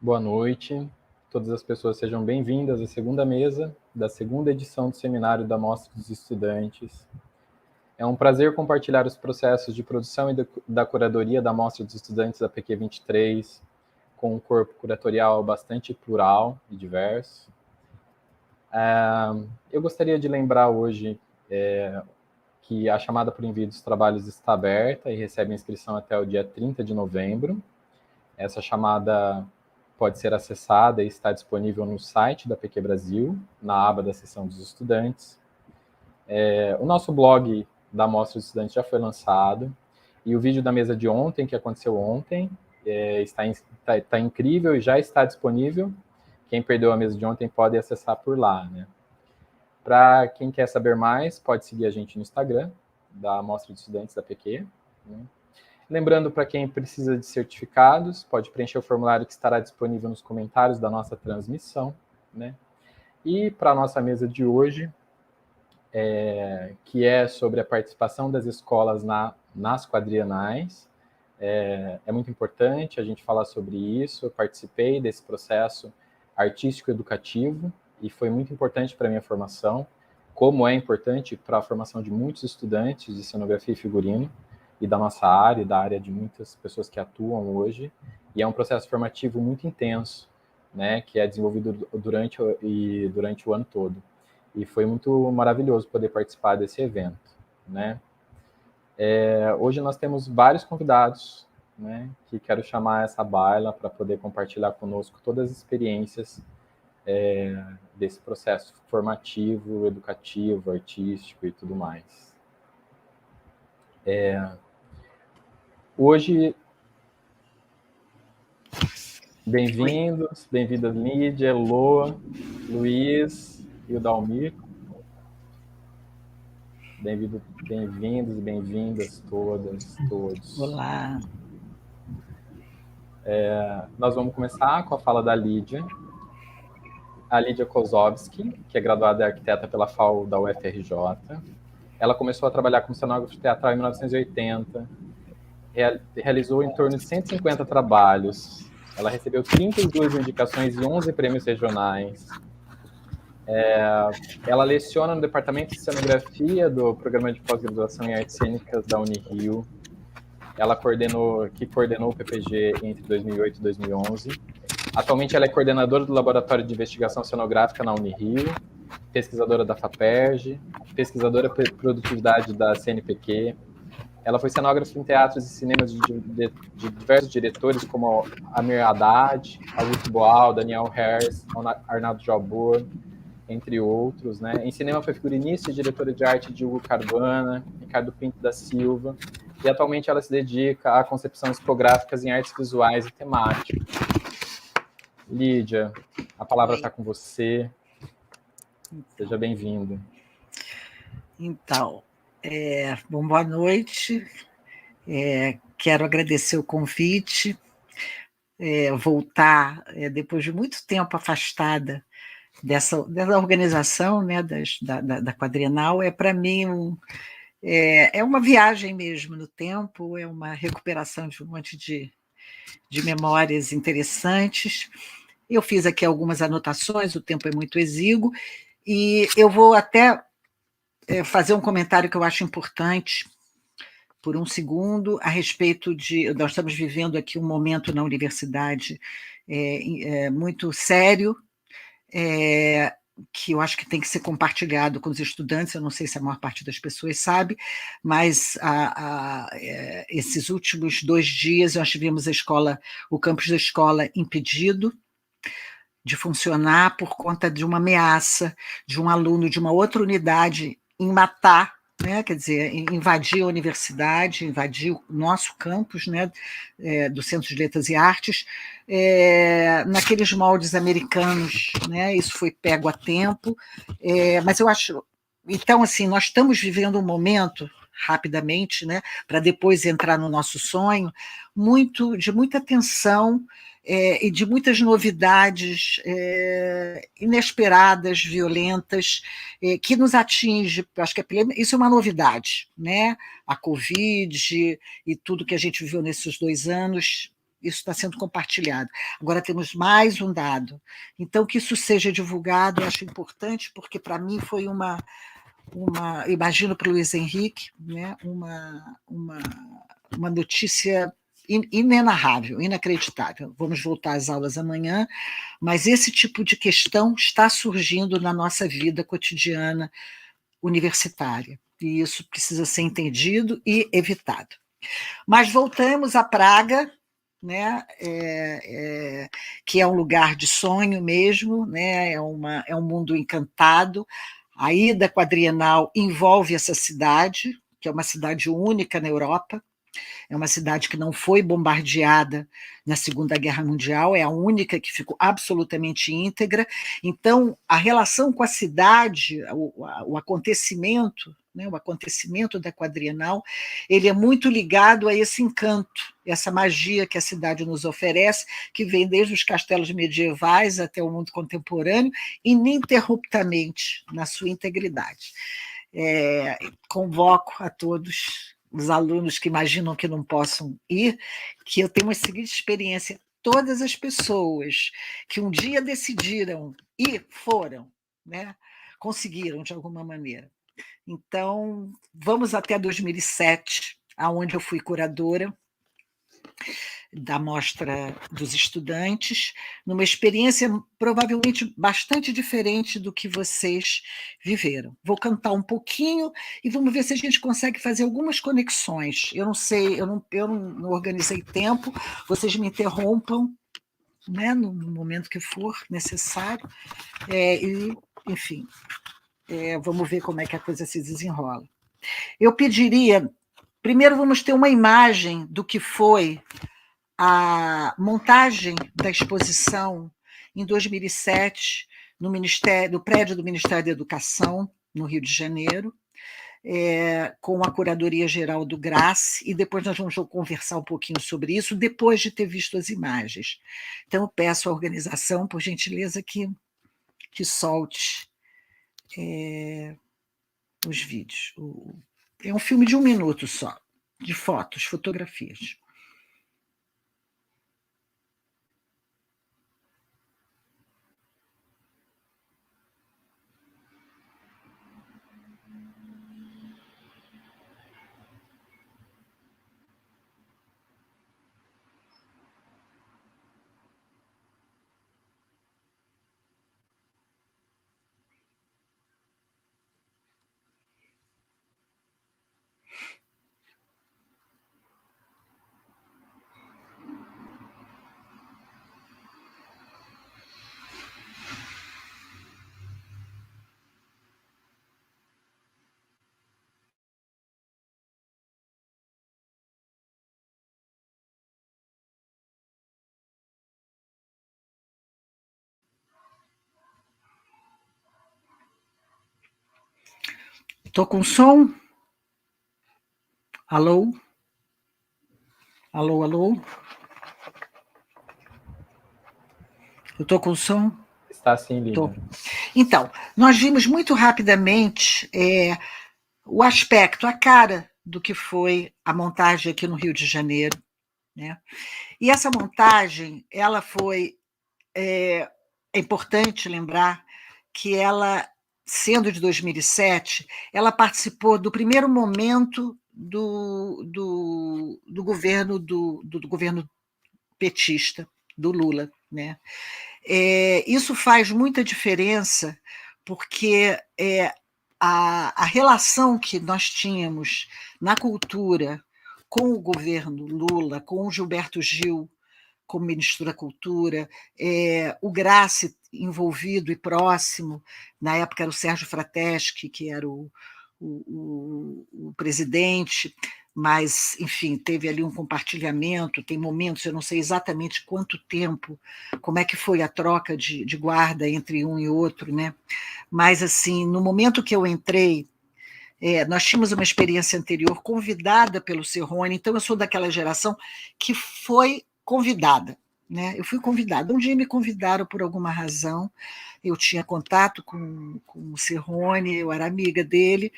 Boa noite. Todas as pessoas sejam bem-vindas à segunda mesa da segunda edição do Seminário da Mostra dos Estudantes. É um prazer compartilhar os processos de produção e da curadoria da Mostra dos Estudantes da PQ 23, com um corpo curatorial bastante plural e diverso. Eu gostaria de lembrar hoje que a chamada por envio dos trabalhos está aberta e recebe inscrição até o dia 30 de novembro. Essa chamada pode ser acessada e está disponível no site da PQ Brasil, na aba da seção dos estudantes. O nosso blog da Mostra dos Estudantes já foi lançado, e o vídeo da mesa de ontem, que aconteceu ontem, está incrível e já está disponível. Quem perdeu a mesa de ontem pode acessar por lá, né? Para quem quer saber mais, pode seguir a gente no Instagram, da Mostra dos Estudantes da PQ, né? Lembrando, para quem precisa de certificados, pode preencher o formulário que estará disponível nos comentários da nossa transmissão, né? E para a nossa mesa de hoje, que é sobre a participação das escolas nas quadrienais, é muito importante a gente falar sobre isso. Eu participei desse processo artístico-educativo e foi muito importante para a minha formação, como é importante para a formação de muitos estudantes de cenografia e figurino, e da nossa área, e da área de muitas pessoas que atuam hoje, e é um processo formativo muito intenso, né, que é desenvolvido durante o ano todo. E foi muito maravilhoso poder participar desse evento, né. Hoje nós temos vários convidados, né, que quero chamar essa baila para poder compartilhar conosco todas as experiências desse processo formativo, educativo, artístico e tudo mais. Hoje, bem-vindas Lídia, Lô, Luiz e o Dalmir. Bem-vindos e bem-vindas todas, todos. Olá. Nós vamos começar com a fala da Lídia. A Lídia Kozovski, que é graduada em arquiteta pela FAU da UFRJ. Ela começou a trabalhar como cenógrafa teatral em 1980, realizou em torno de 150 trabalhos. Ela recebeu 32 indicações e 11 prêmios regionais. Ela leciona no Departamento de Cenografia do Programa de Pós-Graduação em Artes Cênicas da Unirio. Ela coordenou o PPG entre 2008 e 2011. Atualmente ela é coordenadora do Laboratório de Investigação Cenográfica na Unirio, pesquisadora da FAPERJ, pesquisadora de produtividade da CNPq. Ela foi cenógrafa em teatros e cinemas de diversos diretores, como Amir Haddad, Augusto Boal, Daniel Herz, Arnaldo Jabor, entre outros, né? Em cinema foi figurinista e diretora de arte de Hugo Carvana, Ricardo Pinto da Silva, e atualmente ela se dedica à concepção discográficas em artes visuais e temáticas. Lídia, a palavra está com você. Seja bem-vinda. Então, boa noite. Quero agradecer o convite. Voltar, depois de muito tempo afastada dessa organização, né, da quadrienal, para mim é uma viagem mesmo no tempo, é uma recuperação de um monte de memórias interessantes. Eu fiz aqui algumas anotações, o tempo é muito exíguo, e eu vou até fazer um comentário que eu acho importante, por um segundo, a respeito de... Nós estamos vivendo aqui um momento na universidade muito sério, que eu acho que tem que ser compartilhado com os estudantes. Eu não sei se a maior parte das pessoas sabe, mas esses últimos 2 dias nós tivemos o campus da escola impedido de funcionar por conta de uma ameaça de um aluno de uma outra unidade em matar, né, quer dizer, invadir a universidade, invadir o nosso campus, né, do Centro de Letras e Artes, naqueles moldes americanos, né, isso foi pego a tempo, mas eu acho... Então, assim, nós estamos vivendo um momento, rapidamente, né, para depois entrar no nosso sonho, de muita tensão, e de muitas novidades inesperadas, violentas, que nos atinge. Acho que isso é uma novidade, né? A Covid e tudo que a gente viveu nesses 2 anos isso está sendo compartilhado. Agora temos mais um dado. Então, que isso seja divulgado, eu acho importante, porque para mim foi imagino para o Luiz Henrique, né, uma notícia inenarrável, inacreditável. Vamos voltar às aulas amanhã, mas esse tipo de questão está surgindo na nossa vida cotidiana universitária, e isso precisa ser entendido e evitado. Mas voltamos à Praga, né, que é um lugar de sonho mesmo, né, é um mundo encantado. A ida quadrienal envolve essa cidade, que é uma cidade única na Europa, é uma cidade que não foi bombardeada na Segunda Guerra Mundial, é a única que ficou absolutamente íntegra. Então, a relação com a cidade, o acontecimento, né, o acontecimento da quadrienal, ele é muito ligado a esse encanto, essa magia que a cidade nos oferece, que vem desde os castelos medievais até o mundo contemporâneo, ininterruptamente, na sua integridade. Convoco a todos os alunos que imaginam que não possam ir, que eu tenho a seguinte experiência: todas as pessoas que um dia decidiram ir, foram, né? Conseguiram, de alguma maneira. Então, vamos até 2007, aonde eu fui curadora da Mostra dos Estudantes, numa experiência provavelmente bastante diferente do que vocês viveram. Vou cantar um pouquinho e vamos ver se a gente consegue fazer algumas conexões. Eu não sei, eu não organizei tempo, vocês me interrompam, né, no momento que for necessário, e, enfim, vamos ver como é que a coisa se desenrola. Eu pediria, primeiro vamos ter uma imagem do que foi a montagem da exposição em 2007 no prédio do Ministério da Educação, no Rio de Janeiro, com a Curadoria Geral do GRACE, e depois nós vamos conversar um pouquinho sobre isso, depois de ter visto as imagens. Então, eu peço à organização, por gentileza, que solte os vídeos. É um filme de 1 minuto só, de fotos, fotografias. Estou com som? Alô? Alô, alô? Eu estou com som? Está sim, Lívia. Então, nós vimos muito rapidamente o aspecto, a cara do que foi a montagem aqui no Rio de Janeiro, né? E essa montagem, ela foi... É importante lembrar que ela, sendo de 2007, ela participou do primeiro momento do governo do governo petista, do Lula, né? Isso faz muita diferença, porque a relação que nós tínhamos na cultura com o governo Lula, com o Gilberto Gil como ministro da Cultura, o Grassi envolvido e próximo, na época era o Sérgio Frateschi, que era o presidente, mas, enfim, teve ali um compartilhamento, tem momentos, eu não sei exatamente quanto tempo, como é que foi a troca de guarda entre um e outro, né? Mas, assim, no momento que eu entrei, nós tínhamos uma experiência anterior convidada pelo Cerrone, então eu sou daquela geração que foi convidada, né? Eu fui convidada. Um dia me convidaram por alguma razão, eu tinha contato com o Cerrone, eu era amiga dele,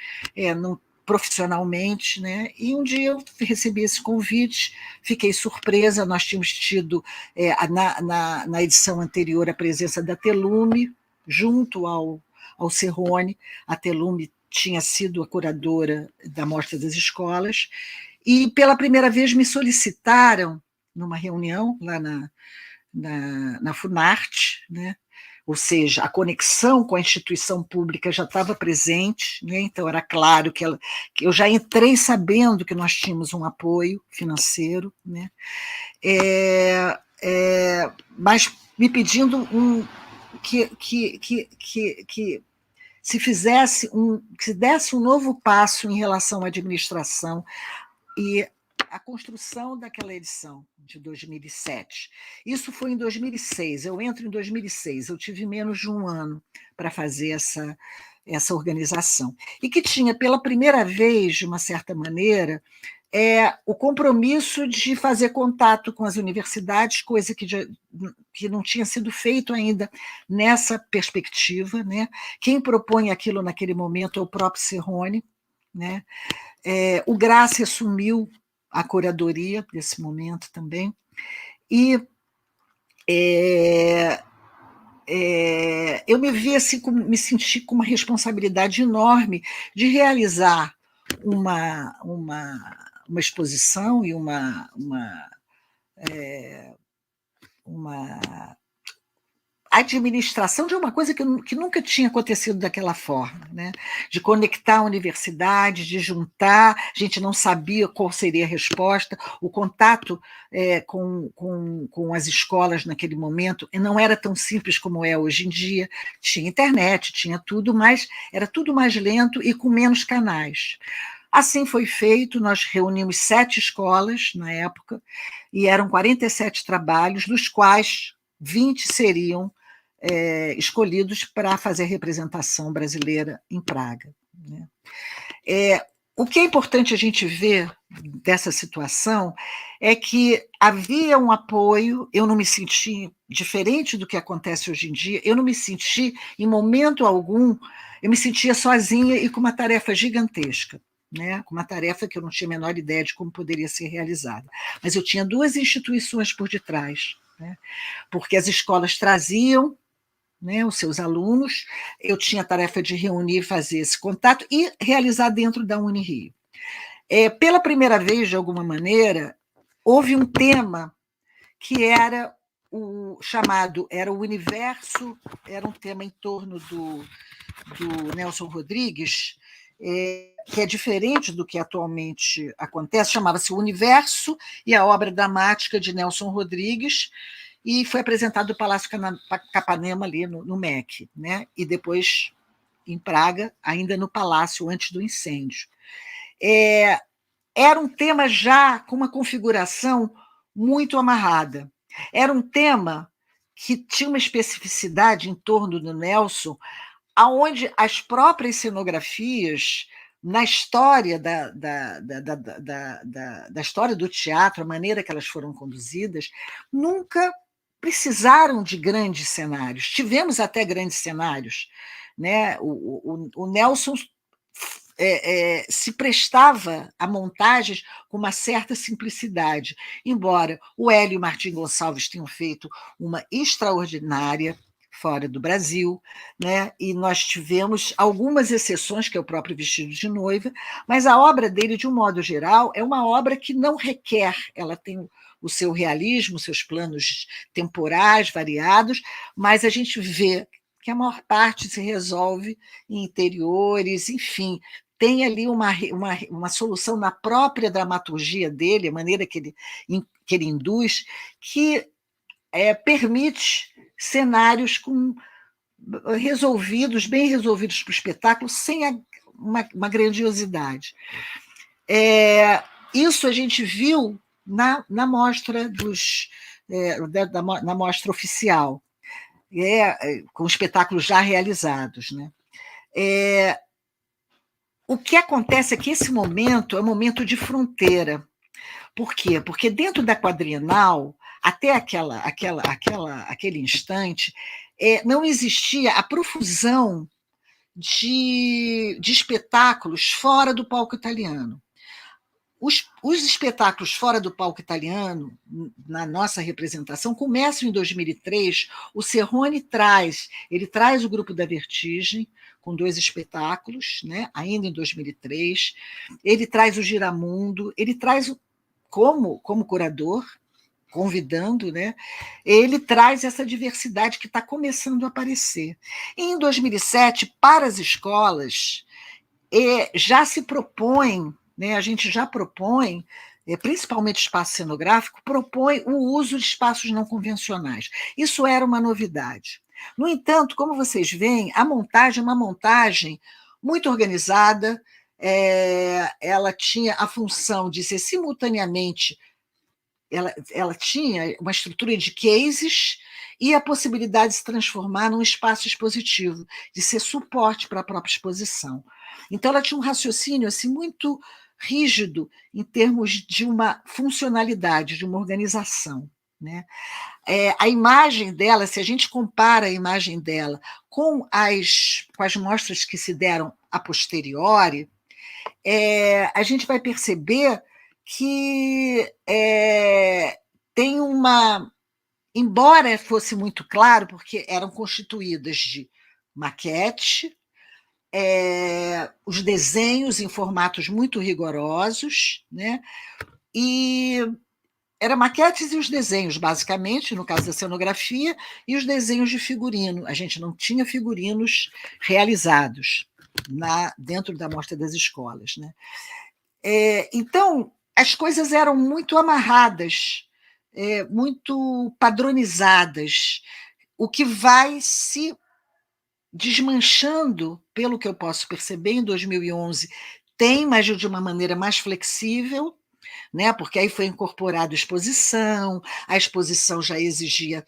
profissionalmente, né? E um dia eu recebi esse convite, fiquei surpresa. Nós tínhamos tido, na edição anterior, a presença da Telume, junto ao Cerrone. A Telume tinha sido a curadora da Mostra das Escolas, e pela primeira vez me solicitaram, numa reunião lá na Funarte, né? Ou seja, a conexão com a instituição pública já estava presente, né? Então era claro que eu já entrei sabendo que nós tínhamos um apoio financeiro, né? Mas me pedindo que se desse um novo passo em relação à administração e a construção daquela edição de 2007. Isso foi em 2006, eu entro em 2006, eu tive menos de um ano para fazer essa organização. E que tinha, pela primeira vez, de uma certa maneira, o compromisso de fazer contato com as universidades, coisa que não tinha sido feito ainda nessa perspectiva, né? Quem propõe aquilo naquele momento é o próprio Cerrone, né? O Graça assumiu a curadoria desse momento também, e eu me vi assim, me senti com uma responsabilidade enorme de realizar uma exposição e uma administração de uma coisa que nunca tinha acontecido daquela forma, né? De conectar a universidade, de juntar, a gente não sabia qual seria a resposta, o contato com as escolas naquele momento não era tão simples como é hoje em dia, tinha internet, tinha tudo, mas era tudo mais lento e com menos canais. Assim foi feito, nós reunimos 7 escolas na época, e eram 47 trabalhos, dos quais 20 seriam escolhidos para fazer a representação brasileira em Praga, né? O que é importante a gente ver dessa situação é que havia um apoio, eu não me senti, diferente do que acontece hoje em dia, eu não me senti, em momento algum, eu me sentia sozinha e com uma tarefa gigantesca, né? Com uma tarefa que eu não tinha a menor ideia de como poderia ser realizada. Mas eu tinha 2 instituições por detrás, né? Porque as escolas traziam, né, os seus alunos, eu tinha a tarefa de reunir, fazer esse contato e realizar dentro da Unirio. Pela primeira vez, de alguma maneira, houve um tema que era era o universo, era um tema em torno do Nelson Rodrigues, que é diferente do que atualmente acontece, chamava-se O Universo e a Obra Dramática de Nelson Rodrigues, e foi apresentado no Palácio Capanema, ali no MEC, né? E depois em Praga, ainda no Palácio, antes do incêndio. Era um tema já com uma configuração muito amarrada. Era um tema que tinha uma especificidade em torno do Nelson, aonde as próprias cenografias, na história da história do teatro, a maneira que elas foram conduzidas, nunca precisaram de grandes cenários. Tivemos até grandes cenários, né? O Nelson se prestava a montagens com uma certa simplicidade, embora o Hélio e o Martim Gonçalves tenham feito uma extraordinária fora do Brasil, né? E nós tivemos algumas exceções, que é o próprio Vestido de Noiva, mas a obra dele, de um modo geral, é uma obra que não requer, ela tem o seu realismo, seus planos temporais variados, mas a gente vê que a maior parte se resolve em interiores, enfim, tem ali uma solução na própria dramaturgia dele, a maneira que ele induz, que permite cenários bem resolvidos para o espetáculo, sem uma grandiosidade. Isso a gente viu na mostra na mostra oficial, com espetáculos já realizados, né? O que acontece é que esse momento é um momento de fronteira. Por quê? Porque dentro da quadrienal, até aquele instante, não existia a profusão de espetáculos fora do palco italiano. Os espetáculos fora do palco italiano, na nossa representação, começam em 2003. O Serrone traz o grupo da Vertigem, com 2 espetáculos, né, ainda em 2003. Ele traz o Giramundo, ele traz como curador, convidando, né, ele traz essa diversidade que está começando a aparecer. E em 2007, para as escolas, já se propõe, né, a gente já propõe, principalmente espaço cenográfico, propõe o uso de espaços não convencionais. Isso era uma novidade. No entanto, como vocês veem, a montagem é uma montagem muito organizada, ela tinha a função de ser simultaneamente, ela tinha uma estrutura de cases e a possibilidade de se transformar num espaço expositivo, de ser suporte para a própria exposição. Então, ela tinha um raciocínio assim, muito rígido em termos de uma funcionalidade, de uma organização, né? A imagem dela, se a gente compara a imagem dela com as mostras que se deram a posteriori, a gente vai perceber que tem uma... Embora fosse muito claro, porque eram constituídas de maquete, os desenhos em formatos muito rigorosos, né? E eram maquetes e os desenhos, basicamente, no caso da cenografia, e os desenhos de figurino. A gente não tinha figurinos realizados dentro da Mostra das Escolas, né? Então, as coisas eram muito amarradas, muito padronizadas, o que vai se desmanchando, pelo que eu posso perceber, em 2011, tem, mas de uma maneira mais flexível, né? Porque aí foi incorporada a exposição já exigia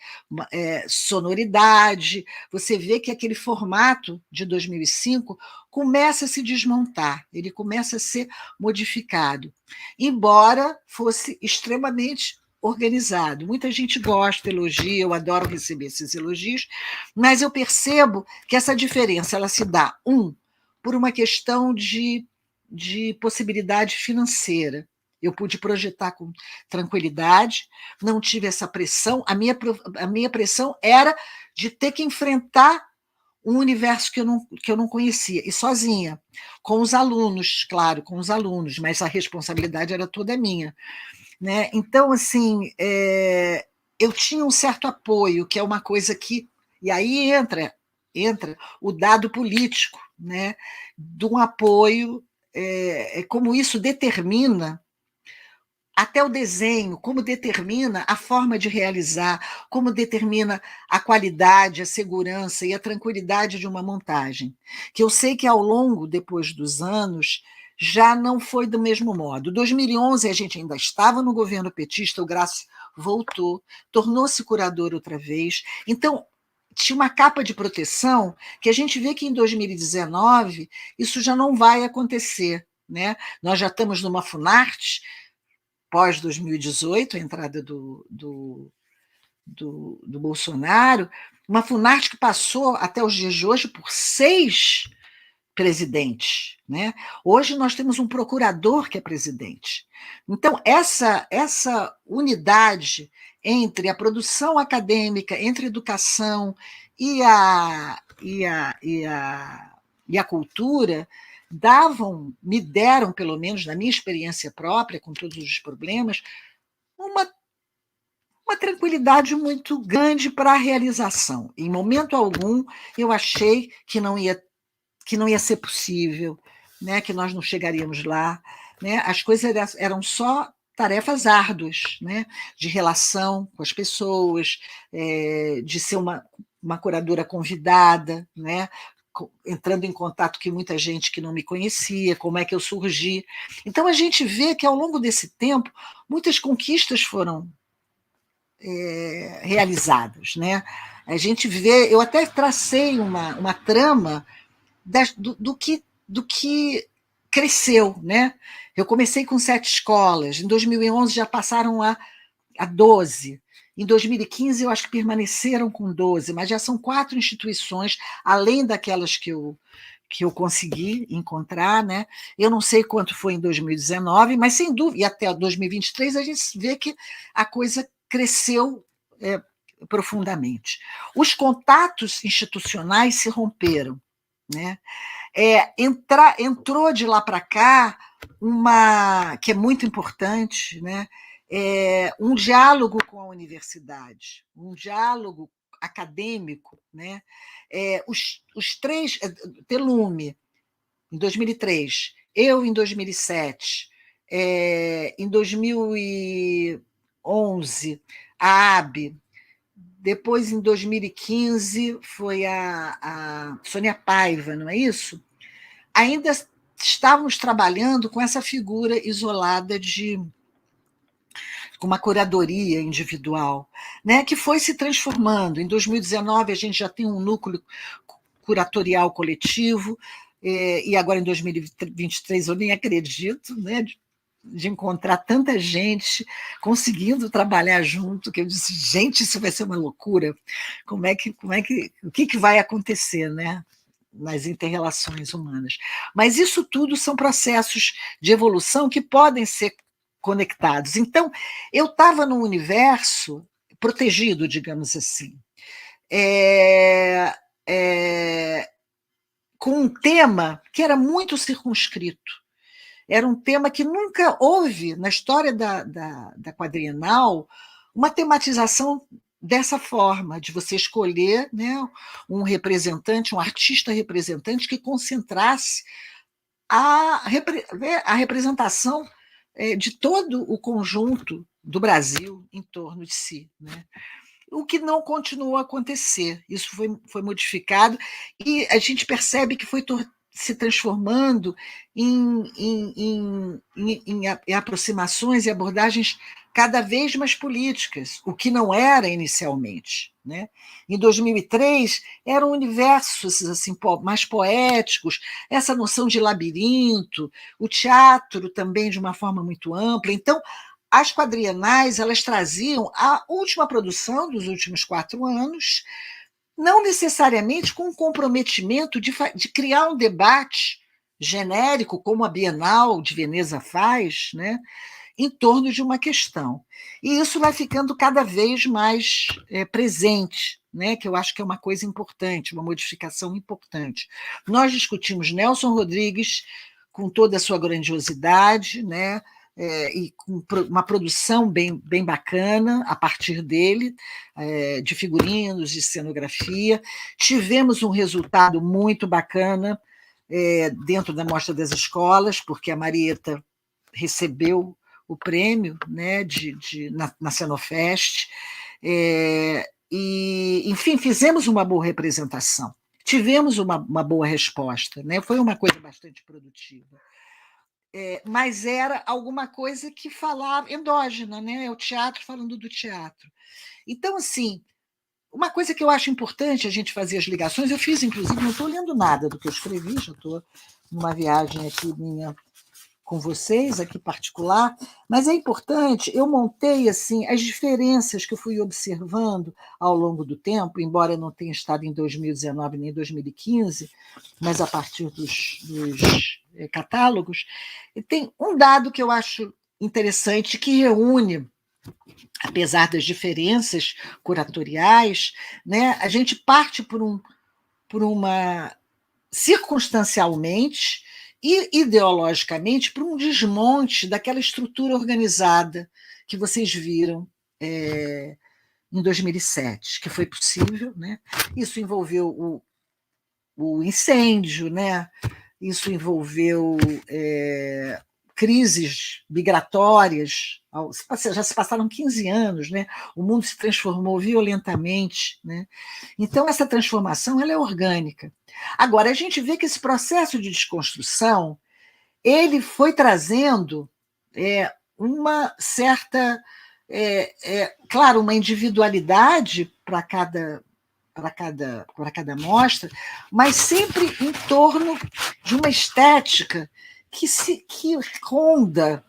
sonoridade. Você vê que aquele formato de 2005 começa a se desmontar, ele começa a ser modificado, embora fosse extremamente organizado. Muita gente gosta, elogia, eu adoro receber esses elogios, mas eu percebo que essa diferença ela se dá, por uma questão de possibilidade financeira. Eu pude projetar com tranquilidade, não tive essa pressão. A minha pressão era de ter que enfrentar um universo que eu não conhecia, e sozinha, com os alunos, claro, com os alunos, mas a responsabilidade era toda minha, né? Então, assim, eu tinha um certo apoio, que é uma coisa que... E aí entra o dado político, né? De um apoio, como isso determina até o desenho, como determina a forma de realizar, como determina a qualidade, a segurança e a tranquilidade de uma montagem, que eu sei que ao longo, depois dos anos, já não foi do mesmo modo. Em 2011, a gente ainda estava no governo petista, o Graça voltou, tornou-se curador outra vez, então tinha uma capa de proteção que a gente vê que em 2019 isso já não vai acontecer, né? Nós já estamos numa Funarte, pós-2018, a entrada do Bolsonaro, uma Funarte que passou, até os dias de hoje, por 6 presidentes, né? Hoje nós temos um procurador que é presidente. Então, essa unidade entre a produção acadêmica, entre a educação e a cultura, me deram, pelo menos na minha experiência própria, com todos os problemas, uma tranquilidade muito grande para a realização. Em momento algum, eu achei que não ia ser possível, né? Que nós não chegaríamos lá, né? As coisas eram só tarefas árduas, né? De relação com as pessoas, de ser uma curadora convidada, né? Entrando em contato com muita gente que não me conhecia, como é que eu surgi. Então, a gente vê que, ao longo desse tempo, muitas conquistas foram realizadas, né? A gente vê... Eu até tracei uma trama do que cresceu, né? Eu comecei com 7 escolas, em 2011 já passaram a 12, em 2015 eu acho que permaneceram com 12, mas já são 4 instituições, além daquelas que que eu consegui encontrar, né? Eu não sei quanto foi em 2019, mas sem dúvida, e até 2023 a gente vê que a coisa cresceu profundamente. Os contatos institucionais se romperam, né? Entrou de lá para cá uma que é muito importante, né? Um diálogo com a universidade, um diálogo acadêmico, né? Os três, Telume, em 2003, eu em 2007, em 2011, a AB, depois em 2015 foi a Sônia Paiva, não é isso? Ainda estávamos trabalhando com essa figura isolada com uma curadoria individual, né, que foi se transformando. Em 2019, a gente já tem um núcleo curatorial coletivo, e agora em 2023 eu nem acredito, né, de encontrar tanta gente conseguindo trabalhar junto, que eu disse, gente, isso vai ser uma loucura. O que vai acontecer, né, nas interrelações humanas? Mas isso tudo são processos de evolução que podem ser conectados. Então, eu estava num universo protegido, digamos assim, com um tema que era muito circunscrito. Era um tema que nunca houve na história da quadrienal uma tematização dessa forma, de você escolher, né, um representante, um artista representante que concentrasse a representação de todo o conjunto do Brasil em torno de si, né? O que não continuou a acontecer. Isso foi modificado e a gente percebe que foi se transformando em aproximações e abordagens cada vez mais políticas, o que não era inicialmente, né? Em 2003, eram universos assim, mais poéticos, essa noção de labirinto, o teatro também de uma forma muito ampla. Então, as quadrienais, elas traziam a última produção dos últimos 4 anos, não necessariamente com um comprometimento de criar um debate genérico, como a Bienal de Veneza faz, né, em torno de uma questão. E isso vai ficando cada vez mais presente, né, que eu acho que é uma coisa importante, uma modificação importante. Nós discutimos Nelson Rodrigues com toda a sua grandiosidade, né, e com uma produção bem bacana a partir dele, de figurinos, de cenografia. Tivemos um resultado muito bacana dentro da Mostra das Escolas, porque a Marieta recebeu o prêmio, né, na Cenofest, e, enfim, fizemos uma boa representação, tivemos uma boa resposta, né, foi uma coisa bastante produtiva. Mas era alguma coisa que falava, endógena, né? É o teatro falando do teatro. Então, assim, uma coisa que eu acho importante a gente fazer as ligações, eu fiz, inclusive, não estou lendo nada do que eu escrevi, já estou numa viagem aqui minha com vocês, aqui particular, mas é importante, eu montei assim as diferenças que eu fui observando ao longo do tempo, embora eu não tenha estado em 2019 nem 2015, mas a partir dos catálogos, e tem um dado que eu acho interessante, que reúne, apesar das diferenças curatoriais, né, a gente parte por uma circunstancialmente e ideologicamente por um desmonte daquela estrutura organizada que vocês viram em 2007, que foi possível, né? Isso envolveu o incêndio, né? Isso envolveu crises migratórias, já se passaram 15 anos, né? O mundo se transformou violentamente, né? Então, essa transformação ela é orgânica. Agora, a gente vê que esse processo de desconstrução ele foi trazendo uma certa, claro, uma individualidade para cada mostra, mas sempre em torno de uma estética que ronda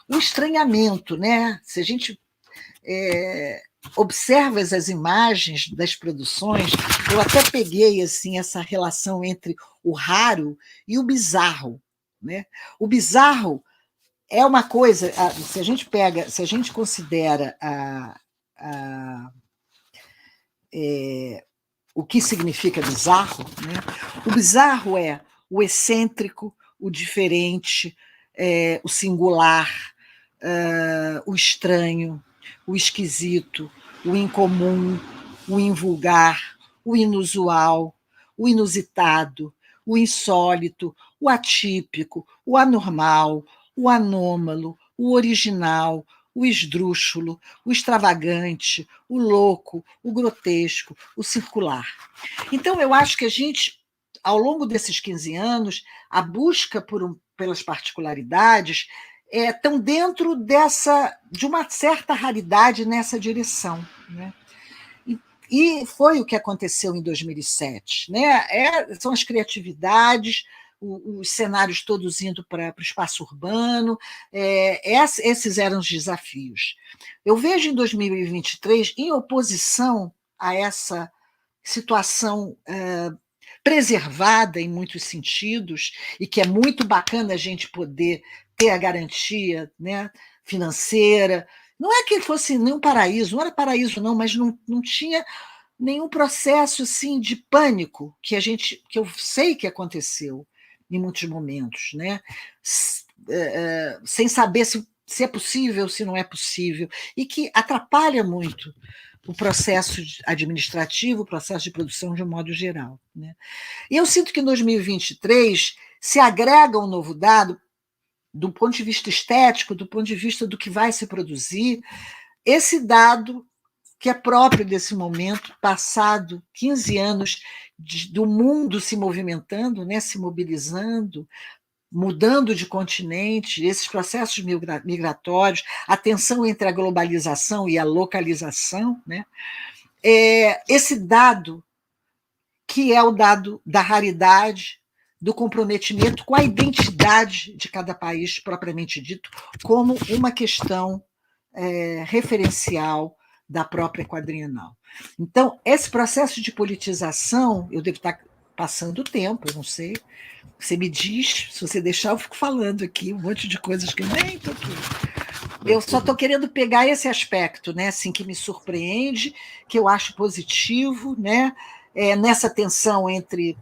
o estranhamento, né? Se a gente observas as imagens das produções, eu até peguei assim essa relação entre o raro e o bizarro, né? O bizarro é uma coisa, se a gente considera o que significa bizarro, né? O bizarro é o excêntrico, o diferente, o singular, o estranho, o esquisito, o incomum, o invulgar, o inusual, o inusitado, o insólito, o atípico, o anormal, o anômalo, o original, o esdrúxulo, o extravagante, o louco, o grotesco, o circular. Então, eu acho que a gente, ao longo desses 15 anos, a busca pelas particularidades estão dentro de uma certa raridade nessa direção, né? E foi o que aconteceu em 2007, né? São as criatividades, os cenários todos indo para o espaço urbano, esses eram os desafios. Eu vejo em 2023, em oposição a essa situação preservada em muitos sentidos, e que é muito bacana a gente poder ter a garantia, né, financeira. Não é que fosse nenhum paraíso, não era paraíso, não, mas não tinha nenhum processo assim, de pânico que eu sei que aconteceu em muitos momentos, né? Sem saber se é possível, se não é possível, e que atrapalha muito o processo administrativo, o processo de produção de um modo geral, né? E eu sinto que em 2023 se agrega um novo dado, do ponto de vista estético, do ponto de vista do que vai se produzir, esse dado que é próprio desse momento, passado 15 anos do mundo se movimentando, né, se mobilizando, mudando de continente, esses processos migratórios, a tensão entre a globalização e a localização, né? Esse dado, que é o dado da raridade, do comprometimento com a identidade de cada país, propriamente dito, como uma questão referencial da própria quadrienal. Então, esse processo de politização, eu devo estar passando o tempo, eu não sei. Você me diz, se você deixar, eu fico falando aqui um monte de coisas que eu nem estou aqui. Eu só estou querendo pegar esse aspecto, né, assim, que me surpreende, que eu acho positivo, né, nessa tensão entre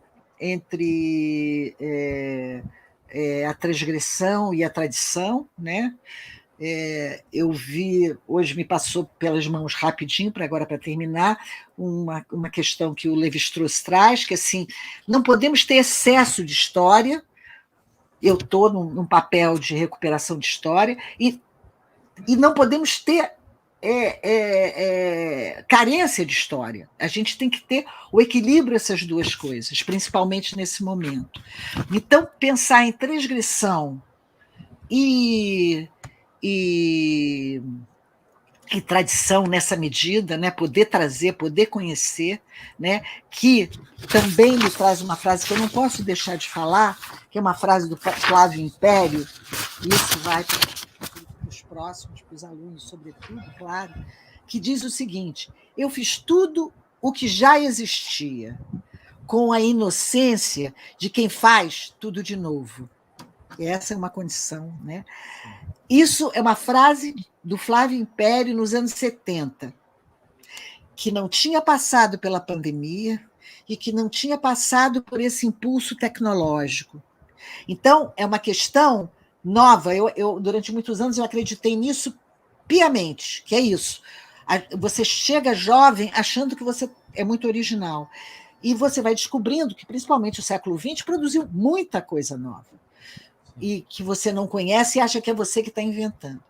a transgressão e a tradição, né? Eu vi, hoje me passou pelas mãos rapidinho, para terminar, uma questão que o Levi-Strauss traz, que assim, não podemos ter excesso de história. Eu estou num papel de recuperação de história, e não podemos ter carência de história. A gente tem que ter o equilíbrio essas duas coisas, principalmente nesse momento. Então, pensar em transgressão e tradição nessa medida, né? Poder trazer, poder conhecer, né? Que também me traz uma frase que eu não posso deixar de falar, que é uma frase do Flávio Império, e isso vai para os próximos, para os alunos, sobretudo, claro, que diz o seguinte: eu fiz tudo o que já existia, com a inocência de quem faz tudo de novo. E essa é uma condição, né? Isso é uma frase do Flávio Império nos anos 70, que não tinha passado pela pandemia e que não tinha passado por esse impulso tecnológico. Então, é uma questão nova. Eu durante muitos anos, eu acreditei nisso piamente, que é isso. Você chega jovem achando que você é muito original, e você vai descobrindo que, principalmente o século XX, produziu muita coisa nova, e que você não conhece e acha que é você que está inventando.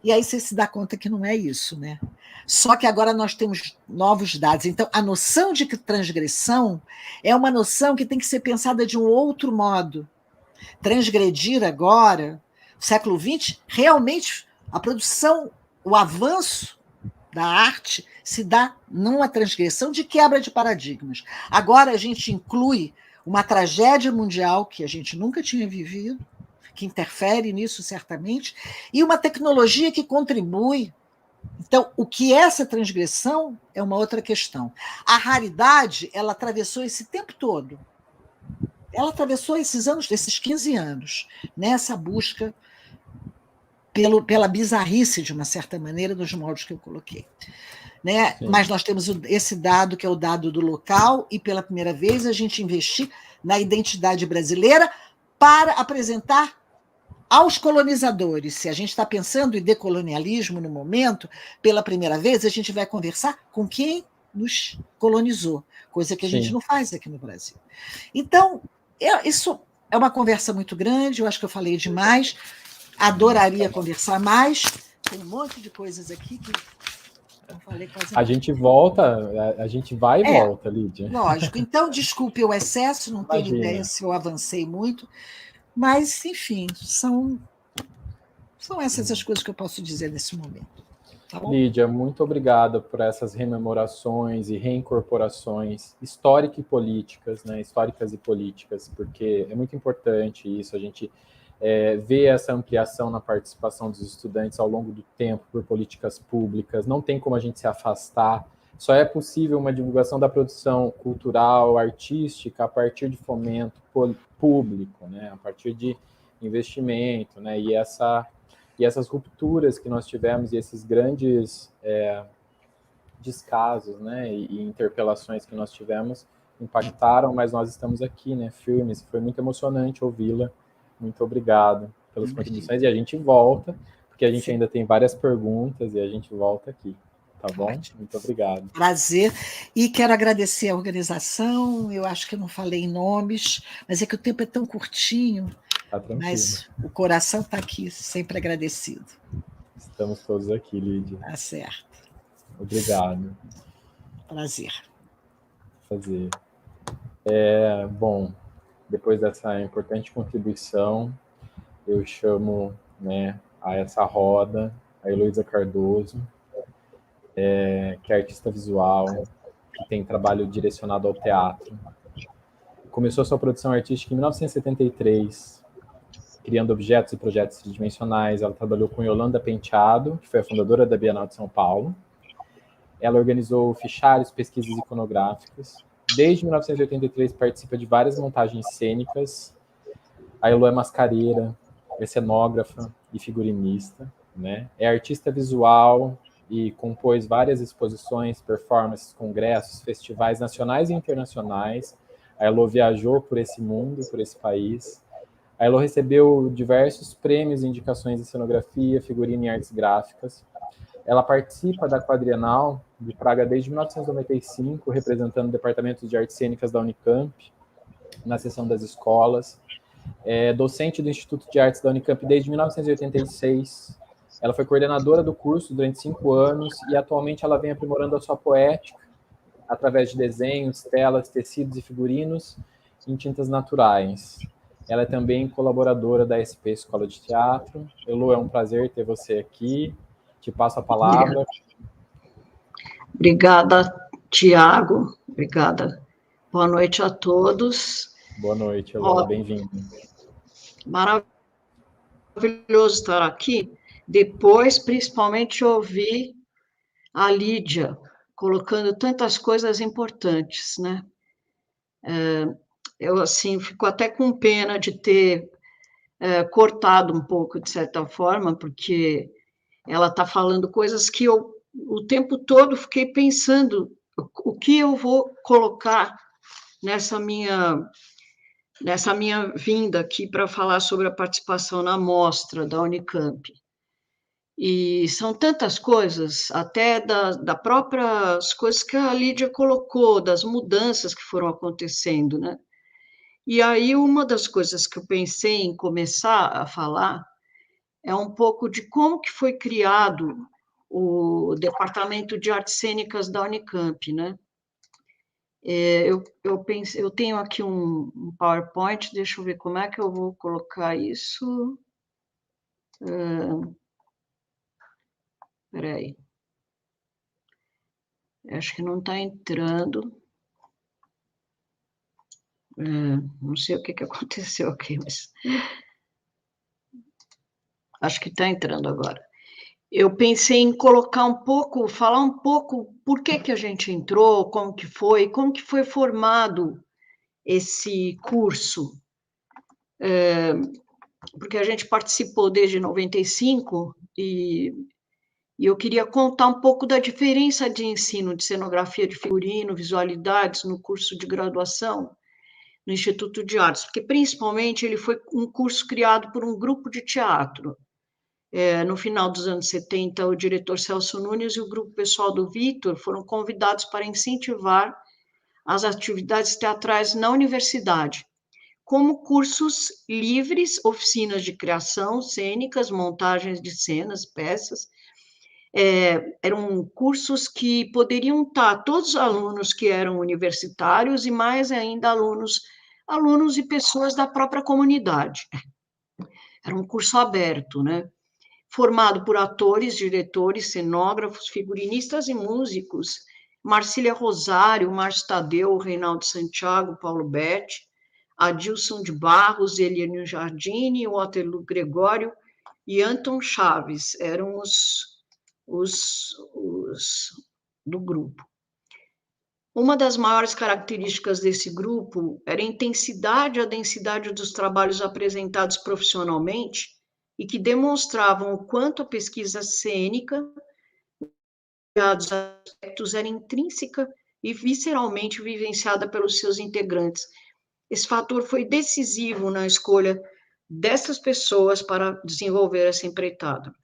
E aí você se dá conta que não é isso, né? Só que agora nós temos novos dados. Então, a noção de transgressão é uma noção que tem que ser pensada de um outro modo. Transgredir agora, no século XX, realmente a produção, o avanço da arte se dá numa transgressão de quebra de paradigmas. Agora a gente inclui uma tragédia mundial que a gente nunca tinha vivido, que interfere nisso certamente, e uma tecnologia que contribui Então, o que é essa transgressão é uma outra questão. A raridade, ela atravessou esse tempo todo. Ela atravessou esses anos, esses 15 anos, nessa busca pela bizarrice, de uma certa maneira, dos moldes que eu coloquei. Né? Mas nós temos esse dado, que é o dado do local, e pela primeira vez a gente investir na identidade brasileira para apresentar aos colonizadores. Se a gente está pensando em decolonialismo no momento, pela primeira vez, a gente vai conversar com quem nos colonizou, coisa que a gente não faz aqui no Brasil. Então, isso é uma conversa muito grande, eu acho que eu falei demais, adoraria conversar mais, tem um monte de coisas aqui que não falei quase nada. A gente volta, a gente vai e volta, Lídia. Lógico. Então, desculpe o excesso, não tenho ideia se eu avancei muito, mas, enfim, são essas as coisas que eu posso dizer nesse momento. Tá bom? Lídia, muito obrigado por essas rememorações e reincorporações históricas e políticas, né? Históricas e políticas, porque é muito importante isso, a gente ver essa ampliação na participação dos estudantes ao longo do tempo por políticas públicas, não tem como a gente se afastar, só é possível uma divulgação da produção cultural, artística, a partir de fomento público, né? A partir de investimento, né? E essas rupturas que nós tivemos e esses grandes descasos, né, e interpelações que nós tivemos impactaram, mas nós estamos aqui, né, firmes. Foi muito emocionante ouvi-la. Muito obrigado pelas contribuições. E a gente volta, porque a gente ainda tem várias perguntas e a gente volta aqui. Tá bom? Ótimo. Muito obrigado. Prazer. E quero agradecer a organização. Eu acho que eu não falei nomes, mas é que o tempo é tão curtinho. Tá tranquilo. Mas o coração está aqui, sempre agradecido. Estamos todos aqui, Lídia. Tá certo. Obrigado. Prazer. Prazer. Bom, depois dessa importante contribuição, eu chamo, né, a essa roda a Heloísa Cardoso, que é artista visual, que tem trabalho direcionado ao teatro. Começou sua produção artística em 1973, criando objetos e projetos tridimensionais. Ela trabalhou com Yolanda Penteado, que foi a fundadora da Bienal de São Paulo. Ela organizou fichários, pesquisas iconográficas. Desde 1983 participa de várias montagens cênicas. A Elo é mascareira, é cenógrafa e figurinista, né? É artista visual e compôs várias exposições, performances, congressos, festivais nacionais e internacionais. A Elo viajou por esse mundo, por esse país. A Elo recebeu diversos prêmios e indicações em cenografia, figurino e artes gráficas. Ela participa da Quadrienal de Praga desde 1995, representando o Departamento de Artes Cênicas da Unicamp, na seção das escolas. É docente do Instituto de Artes da Unicamp desde 1986. Ela foi coordenadora do curso durante 5 anos e atualmente ela vem aprimorando a sua poética através de desenhos, telas, tecidos e figurinos em tintas naturais. Ela é também colaboradora da SP Escola de Teatro. Elo, é um prazer ter você aqui. Te passo a palavra. Obrigada, Tiago. Obrigada. Boa noite a todos. Boa noite, Elo. Bem-vindo. Maravilhoso estar aqui. Depois, principalmente, ouvir a Lídia colocando tantas coisas importantes, né? Eu, assim, fico até com pena de ter cortado um pouco, de certa forma, porque ela está falando coisas que eu, o tempo todo, fiquei pensando o que eu vou colocar nessa minha vinda aqui para falar sobre a participação na mostra da Unicamp. E são tantas coisas, até das próprias coisas que a Lídia colocou, das mudanças que foram acontecendo, né? E aí, uma das coisas que eu pensei em começar a falar é um pouco de como que foi criado o Departamento de Artes Cênicas da Unicamp, né? Eu tenho aqui um PowerPoint, deixa eu ver como é que eu vou colocar isso. Espera aí. Acho que não está entrando. Não sei o que aconteceu aqui, mas acho que está entrando agora. eu pensei em colocar um pouco, falar um pouco por que a gente entrou, como que foi formado esse curso, porque a gente participou desde 95 e eu queria contar um pouco da diferença de ensino de cenografia de figurino, visualidades no curso de graduação no Instituto de Artes, porque principalmente ele foi um curso criado por um grupo de teatro. No final dos anos 70, o diretor Celso Nunes e o grupo pessoal do Vitor foram convidados para incentivar as atividades teatrais na universidade, como cursos livres, oficinas de criação, cênicas, montagens de cenas, peças. Eram cursos que poderiam estar todos os alunos que eram universitários e mais ainda alunos e pessoas da própria comunidade. Era um curso aberto, né? Formado por atores, diretores, cenógrafos, figurinistas e músicos, Marcília Rosário, Márcio Tadeu, Reinaldo Santiago, Paulo Betti, Adilson de Barros, Eliane Jardini, Waterloo Gregório e Anton Chaves, eram os do grupo. Uma das maiores características desse grupo era a intensidade e a densidade dos trabalhos apresentados profissionalmente e que demonstravam o quanto a pesquisa cênica, os aspectos, era intrínseca e visceralmente vivenciada pelos seus integrantes. Esse fator foi decisivo na escolha dessas pessoas para desenvolver essa empreitada.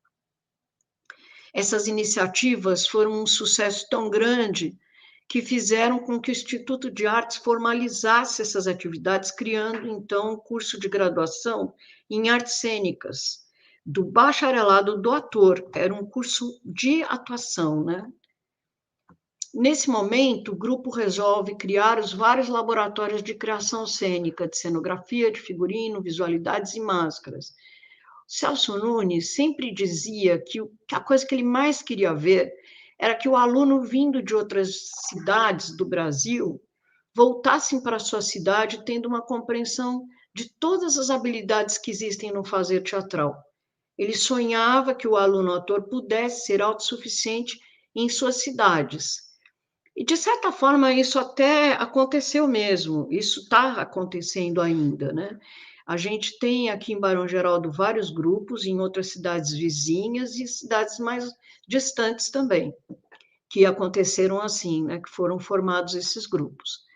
Essas iniciativas foram um sucesso tão grande que fizeram com que o Instituto de Artes formalizasse essas atividades, criando, então, um curso de graduação em artes cênicas, do bacharelado do ator, era um curso de atuação, né? Nesse momento, o grupo resolve criar os vários laboratórios de criação cênica, de cenografia, de figurino, visualidades e máscaras. Celso Nunes sempre dizia que a coisa que ele mais queria ver era que o aluno vindo de outras cidades do Brasil voltassem para a sua cidade tendo uma compreensão de todas as habilidades que existem no fazer teatral. Ele sonhava que o aluno ator pudesse ser autossuficiente em suas cidades. E, de certa forma, isso até aconteceu mesmo, isso está acontecendo ainda, né? A gente tem aqui em Barão Geraldo vários grupos, em outras cidades vizinhas e cidades mais distantes também, que aconteceram assim, né? Que foram formados esses grupos.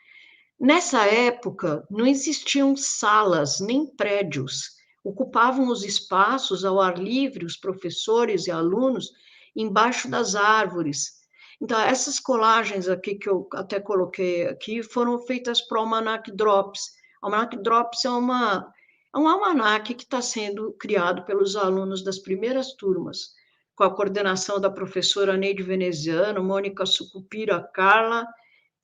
Nessa época, não existiam salas nem prédios, ocupavam os espaços ao ar livre, os professores e alunos, embaixo das árvores. Então, essas colagens aqui, que eu até coloquei aqui, foram feitas para o Almanac Drops. O Almanac Drops é um almanac que está sendo criado pelos alunos das primeiras turmas, com a coordenação da professora Neide Veneziano, Mônica Sucupira, Carla,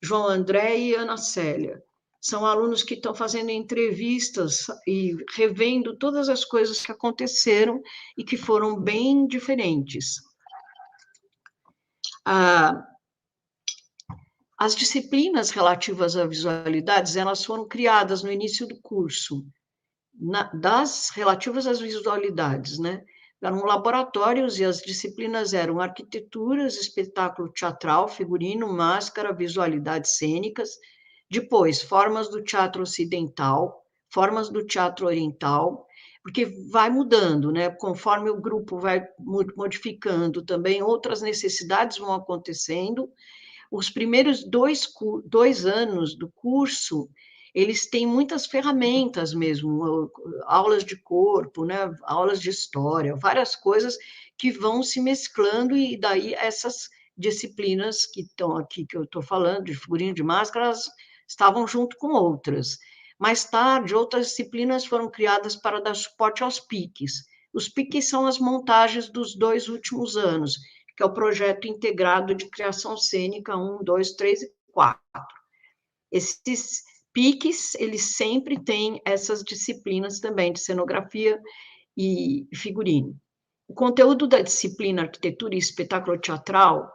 João André e Ana Célia. São alunos que estão fazendo entrevistas e revendo todas as coisas que aconteceram e que foram bem diferentes. As disciplinas relativas a visualidades, elas foram criadas no início do curso, das relativas às visualidades, né? Eram laboratórios e as disciplinas eram arquiteturas, espetáculo teatral, figurino, máscara, visualidades cênicas, depois formas do teatro ocidental, formas do teatro oriental, porque vai mudando, né? Conforme o grupo vai modificando também, outras necessidades vão acontecendo. Os primeiros dois anos do curso, eles têm muitas ferramentas mesmo, aulas de corpo, né? Aulas de história, várias coisas que vão se mesclando, e daí essas disciplinas que estão aqui, que eu estou falando, de figurino, de máscara, elas estavam junto com outras. Mais tarde, outras disciplinas foram criadas para dar suporte aos PICs. Os PICs são as montagens dos 2 últimos anos, que é o projeto integrado de criação cênica 1, 2, 3 e 4. Esses PICs, eles sempre têm essas disciplinas também, de cenografia e figurino. O conteúdo da disciplina Arquitetura e Espetáculo Teatral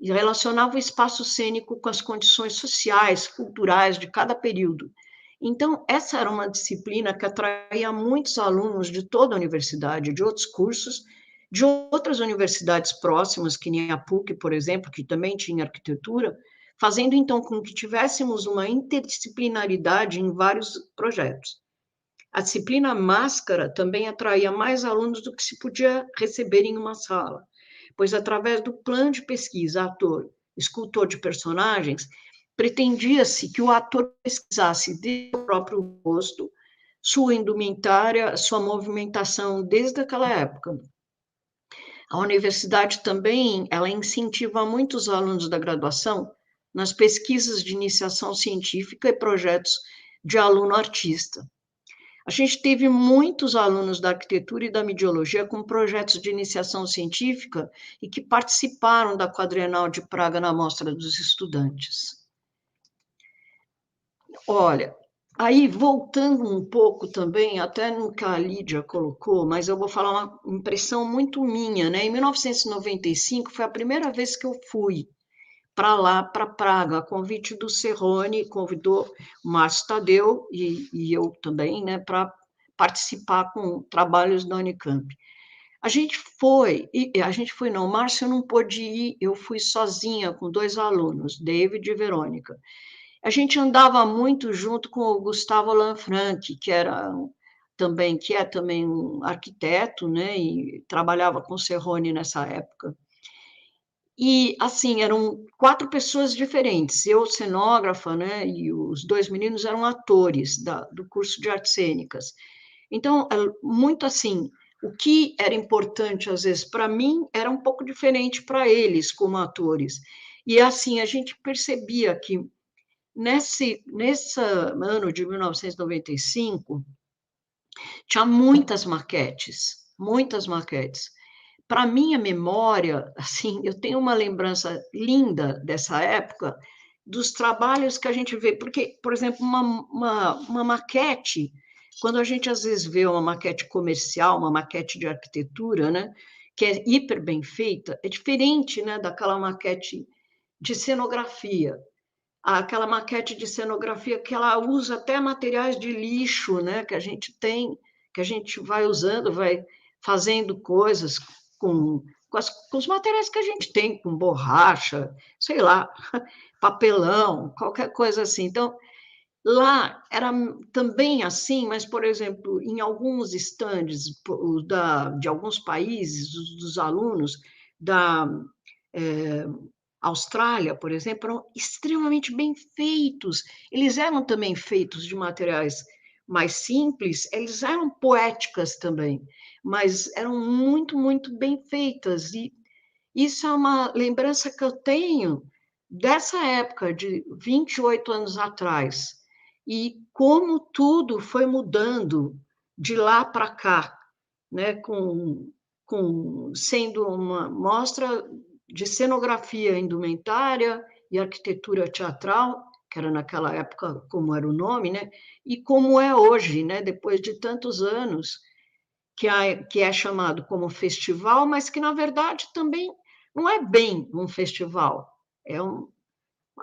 relacionava o espaço cênico com as condições sociais, culturais de cada período. Então, essa era uma disciplina que atraía muitos alunos de toda a universidade, de outros cursos, de outras universidades próximas, que nem a PUC, por exemplo, que também tinha arquitetura, fazendo então com que tivéssemos uma interdisciplinaridade em vários projetos. A disciplina máscara também atraía mais alunos do que se podia receber em uma sala, pois através do plano de pesquisa ator, escultor de personagens, pretendia-se que o ator pesquisasse desde o próprio rosto, sua indumentária, sua movimentação desde aquela época. A universidade também, ela incentiva muitos alunos da graduação nas pesquisas de iniciação científica e projetos de aluno artista. A gente teve muitos alunos da arquitetura e da midiologia com projetos de iniciação científica e que participaram da Quadrienal de Praga na Mostra dos Estudantes. Olha, aí voltando um pouco também, até no que a Lídia colocou, mas eu vou falar uma impressão muito minha, né? Em 1995 foi a primeira vez que eu fui para lá, para Praga, a convite do Serrone, convidou o Márcio Tadeu e eu também, né, para participar com trabalhos da Unicamp. A gente foi não, o Márcio não pôde ir, eu fui sozinha com 2 alunos, David e Verônica. A gente andava muito junto com o Gustavo Lanfranchi, que é também um arquiteto, né, e trabalhava com o Serrone nessa época. E, assim, eram 4 pessoas diferentes, eu, cenógrafa, né, e os 2 meninos eram atores do curso de artes cênicas. Então, muito assim, o que era importante, às vezes, para mim, era um pouco diferente para eles, como atores. E, assim, a gente percebia que, nesse ano de 1995, tinha muitas maquetes, muitas maquetes. Para minha memória, assim, eu tenho uma lembrança linda dessa época, dos trabalhos que a gente vê, porque, por exemplo, uma maquete, quando a gente às vezes vê uma maquete comercial, uma maquete de arquitetura, né, que é hiper bem feita, é diferente, né, daquela maquete de cenografia. Aquela maquete de cenografia que ela usa até materiais de lixo, né, que a gente tem, que a gente vai usando, vai fazendo coisas com os materiais que a gente tem, com borracha, sei lá, papelão, qualquer coisa assim. Então, lá era também assim, mas, por exemplo, em alguns estandes de alguns países, dos alunos da Austrália, por exemplo, eram extremamente bem feitos. Eles eram também feitos de materiais mais simples, eles eram poéticas também, mas eram muito, muito bem feitas. E isso é uma lembrança que eu tenho dessa época, de 28 anos atrás, e como tudo foi mudando de lá para cá, né, sendo uma mostra de cenografia indumentária e arquitetura teatral, que era naquela época como era o nome, né, e como é hoje, né, depois de tantos anos, que é chamado como festival, mas que, na verdade, também não é bem um festival, é uma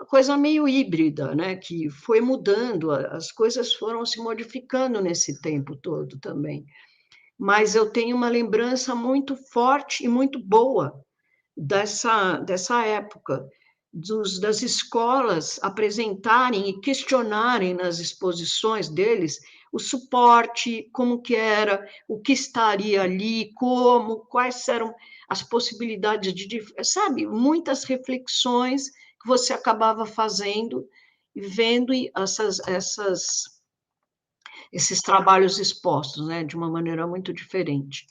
coisa meio híbrida, né, que foi mudando, as coisas foram se modificando nesse tempo todo também. Mas eu tenho uma lembrança muito forte e muito boa dessa época, das escolas apresentarem e questionarem nas exposições deles o suporte, como que era, o que estaria ali, quais eram as possibilidades sabe, muitas reflexões que você acabava fazendo e vendo esses trabalhos expostos, né, de uma maneira muito diferente.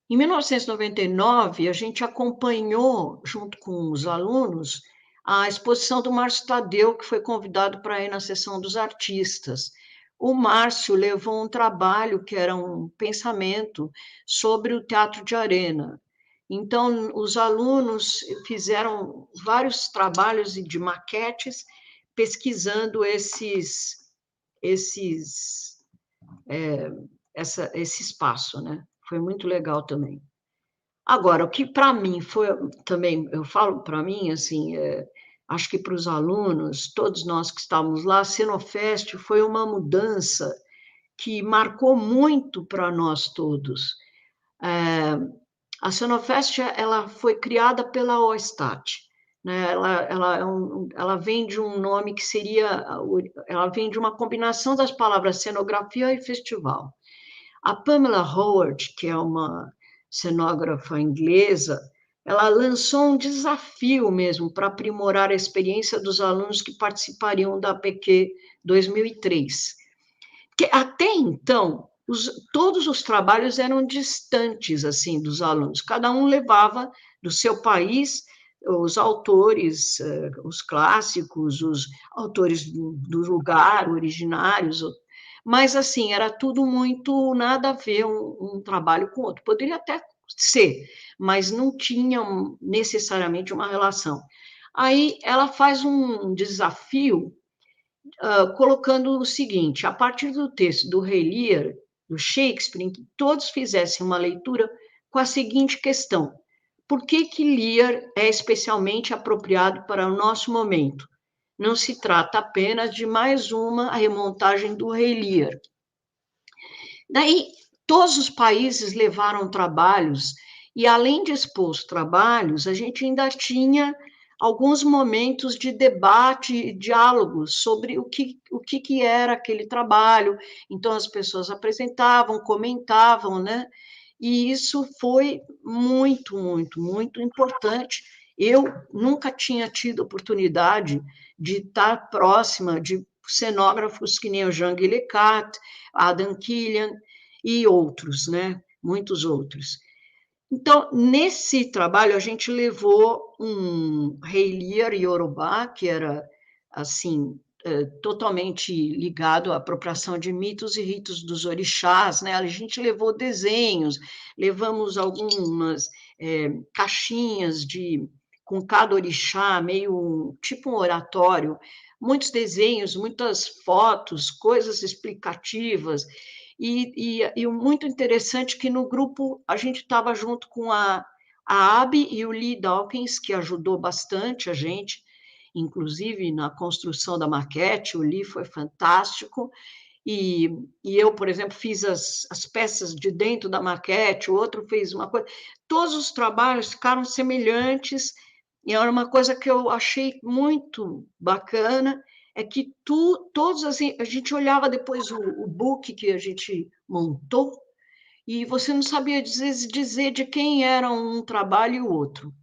Em 1999, a gente acompanhou, junto com os alunos, a exposição do Márcio Tadeu, que foi convidado para ir na sessão dos artistas. O Márcio levou um trabalho que era um pensamento sobre o teatro de arena. Então, os alunos fizeram vários trabalhos de maquetes pesquisando esse espaço, né? Foi muito legal também. Agora, o que para mim foi também, eu falo para mim, assim, acho que para os alunos, todos nós que estávamos lá, a Cenofest foi uma mudança que marcou muito para nós todos. A Cenofest, ela foi criada pela OSTAT, né? Ela vem de um nome que seria, ela vem de uma combinação das palavras cenografia e festival. A Pamela Howard, que é uma cenógrafa inglesa, ela lançou um desafio mesmo para aprimorar a experiência dos alunos que participariam da PQ 2003. Porque até então, todos os trabalhos eram distantes assim dos alunos, cada um levava do seu país os autores, os clássicos, os autores do lugar, originários, mas assim, era tudo muito nada a ver um trabalho com o outro. Poderia até ser, mas não tinha necessariamente uma relação. Aí ela faz um desafio colocando o seguinte: a partir do texto do Rei Lear, do Shakespeare, em que todos fizessem uma leitura com a seguinte questão: por que Lear é especialmente apropriado para o nosso momento? Não se trata apenas de mais uma remontagem do Rei Lear. Daí, todos os países levaram trabalhos, e além de expor os trabalhos, a gente ainda tinha alguns momentos de debate e diálogos sobre o que era aquele trabalho. Então, as pessoas apresentavam, comentavam, né? E isso foi muito, muito, muito importante. Eu nunca tinha tido oportunidade de estar próxima de cenógrafos que nem o Jean Guillecat, Adam Killian e outros, né? Muitos outros. Então, nesse trabalho, a gente levou um Rei Lear Yorubá, que era, assim, totalmente ligado à apropriação de mitos e ritos dos orixás, né? A gente levou desenhos, levamos algumas caixinhas com cada orixá, meio tipo um oratório, muitos desenhos, muitas fotos, coisas explicativas, e o muito interessante que no grupo a gente estava junto com a Abby e o Lee Dawkins, que ajudou bastante a gente, inclusive na construção da maquete. O Lee foi fantástico, e eu, por exemplo, fiz as peças de dentro da maquete, o outro fez uma coisa. Todos os trabalhos ficaram semelhantes, e era uma coisa que eu achei muito bacana, é que todos assim, a gente olhava depois o book que a gente montou, e você não sabia dizer de quem era um trabalho e o outro.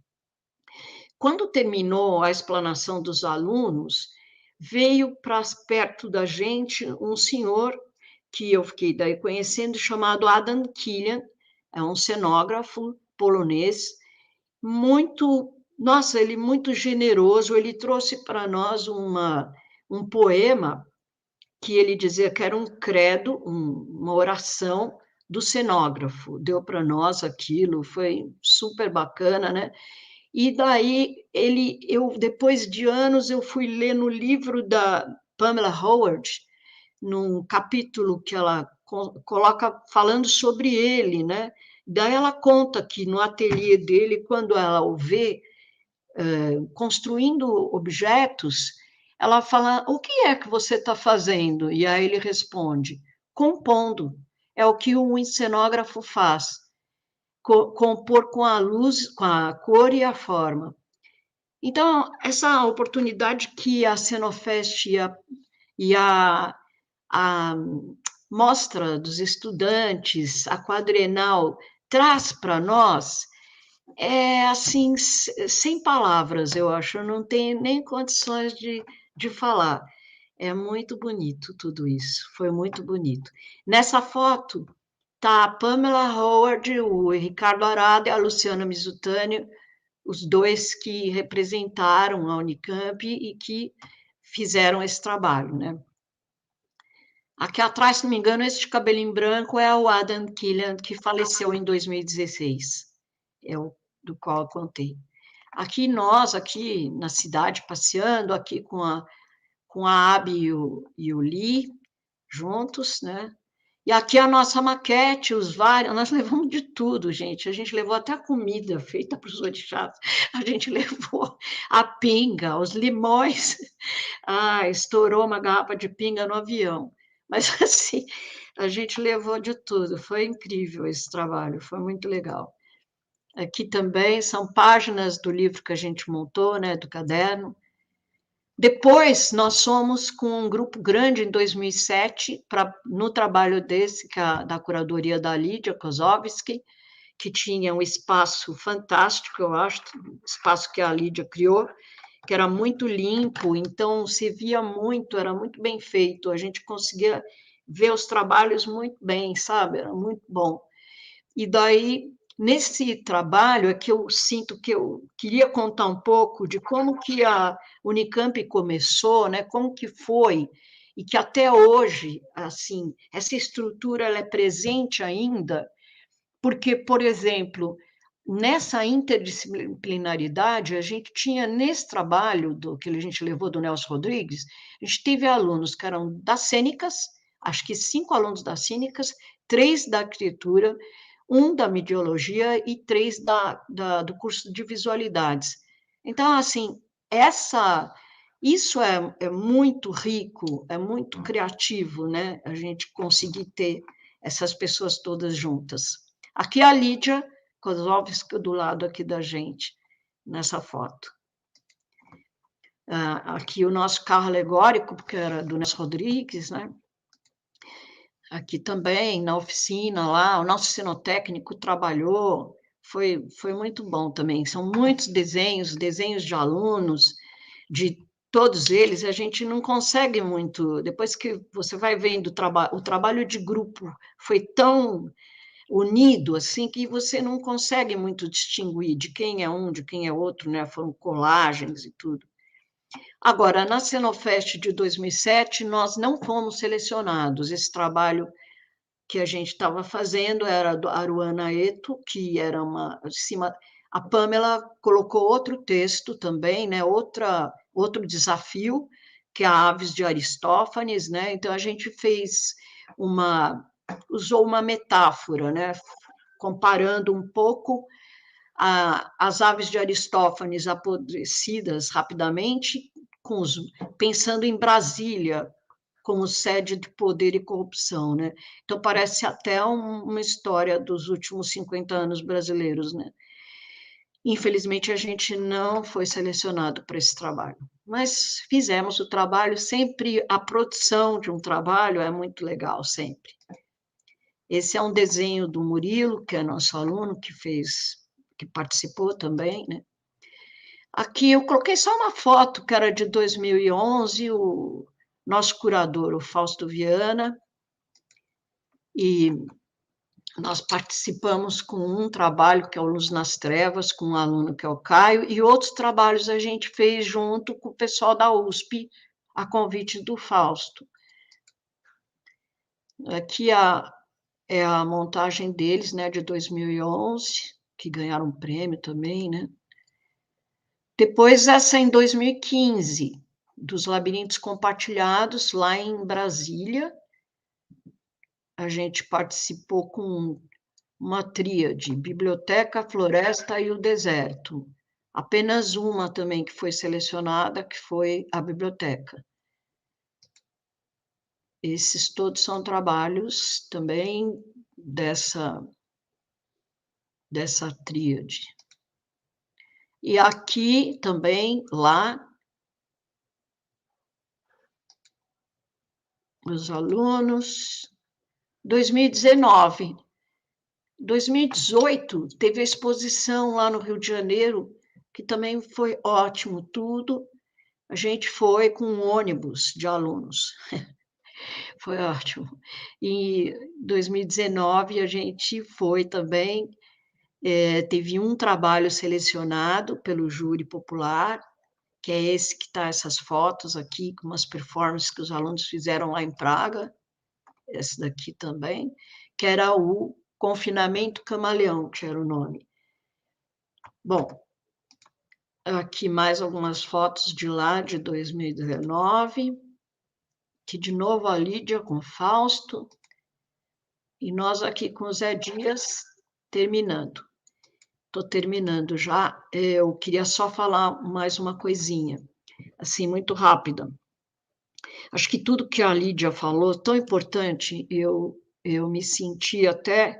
Quando terminou a explanação dos alunos, veio para perto da gente um senhor que eu fiquei daí conhecendo, chamado Adam Killian, é um cenógrafo polonês, muito, nossa, ele muito generoso. Ele trouxe para nós um poema que ele dizia que era um credo, uma oração do cenógrafo. Deu para nós aquilo, foi super bacana, né? E daí depois de anos, eu fui ler no livro da Pamela Howard, num capítulo que ela coloca falando sobre ele, né? Daí ela conta que no ateliê dele, quando ela o vê construindo objetos, ela fala: o que é que você está fazendo? E aí ele responde: compondo. É o que um cenógrafo faz, compor com a luz, com a cor e a forma. Então, essa oportunidade que a Cenofest a mostra dos estudantes, a quadrenal, traz para nós, é assim, sem palavras, eu acho, eu não tenho nem condições de falar. É muito bonito tudo isso, foi muito bonito. Nessa foto está a Pamela Howard, o Ricardo Arado e a Luciana Misutânio, os dois que representaram a Unicamp e que fizeram esse trabalho, né? Aqui atrás, se não me engano, esse de cabelinho branco é o Adam Killian, que faleceu em 2016, é o do qual eu contei. Aqui nós, aqui na cidade, passeando, aqui com a Abby e o Lee, juntos, né? E aqui a nossa maquete, os vários, nós levamos de tudo, gente. A gente levou até a comida feita para os orixás, a gente levou a pinga, os limões. Ah, estourou uma garrafa de pinga no avião. Mas, assim, a gente levou de tudo, foi incrível esse trabalho, foi muito legal. Aqui também são páginas do livro que a gente montou, né, do caderno. Depois, nós fomos com um grupo grande em 2007, no trabalho desse, da curadoria da Lídia Kozovsky, que tinha um espaço fantástico, eu acho, um espaço que a Lídia criou, que era muito limpo, então se via muito, era muito bem feito, a gente conseguia ver os trabalhos muito bem, sabe? Era muito bom. E daí, nesse trabalho, é que eu sinto que eu queria contar um pouco de como que a Unicamp começou, né? Como que foi, e que até hoje, assim, essa estrutura ela é presente ainda, porque, por exemplo, nessa interdisciplinaridade, a gente tinha, nesse trabalho que a gente levou do Nelson Rodrigues, a gente teve alunos que eram das cênicas, acho que 5 alunos das cênicas, 3 da arquitetura, 1 da mediologia e 3 do curso de visualidades. Então, assim, isso é muito rico, é muito criativo, né? A gente conseguir ter essas pessoas todas juntas. Aqui a Lídia Kozovsky do lado aqui da gente, nessa foto. Aqui o nosso carro alegórico, porque era do Nelson Rodrigues, né? Aqui também, na oficina lá, o nosso cenotécnico trabalhou, foi muito bom também. São muitos desenhos de alunos, de todos eles, a gente não consegue muito. Depois que você vai vendo o trabalho de grupo foi tão unido assim que você não consegue muito distinguir de quem é um, de quem é outro, né? Foram colagens e tudo. Agora, na Cenofest de 2007, nós não fomos selecionados. Esse trabalho que a gente estava fazendo era do Aruana Eto, que era a Pamela colocou outro texto também, né? Outro desafio, que é a Aves de Aristófanes, né? Então a gente usou uma metáfora, né? Comparando um pouco as aves de Aristófanes apodrecidas rapidamente, pensando em Brasília como sede de poder e corrupção, né? Então parece até uma história dos últimos 50 anos brasileiros, né? Infelizmente a gente não foi selecionado para esse trabalho, mas fizemos o trabalho. Sempre a produção de um trabalho é muito legal, sempre. Esse é um desenho do Murilo, que é nosso aluno, que participou também, né? Aqui eu coloquei só uma foto, que era de 2011, o nosso curador, o Fausto Viana, e nós participamos com um trabalho, que é o Luz nas Trevas, com um aluno, que é o Caio, e outros trabalhos a gente fez junto com o pessoal da USP, a convite do Fausto. Aqui é a montagem deles, né, de 2011, que ganharam um prêmio também, né? Depois, essa em 2015, dos labirintos compartilhados, lá em Brasília, a gente participou com uma tríade, biblioteca, floresta e o deserto. Apenas uma também que foi selecionada, que foi a biblioteca. Esses todos são trabalhos também dessa tríade. E aqui também, lá, os alunos. 2019. 2018, teve a exposição lá no Rio de Janeiro, que também foi ótimo tudo. A gente foi com um ônibus de alunos. Foi ótimo. Em 2019, a gente foi também, teve um trabalho selecionado pelo júri popular, que é esse que está essas fotos aqui, com umas performances que os alunos fizeram lá em Praga, esse daqui também, que era o Confinamento Camaleão, que era o nome. Bom, aqui mais algumas fotos de lá, de 2019, que de novo a Lídia com o Fausto, e nós aqui com o Zé Dias, terminando. Estou terminando já, eu queria só falar mais uma coisinha, assim, muito rápida. Acho que tudo que a Lídia falou, tão importante, eu me senti até,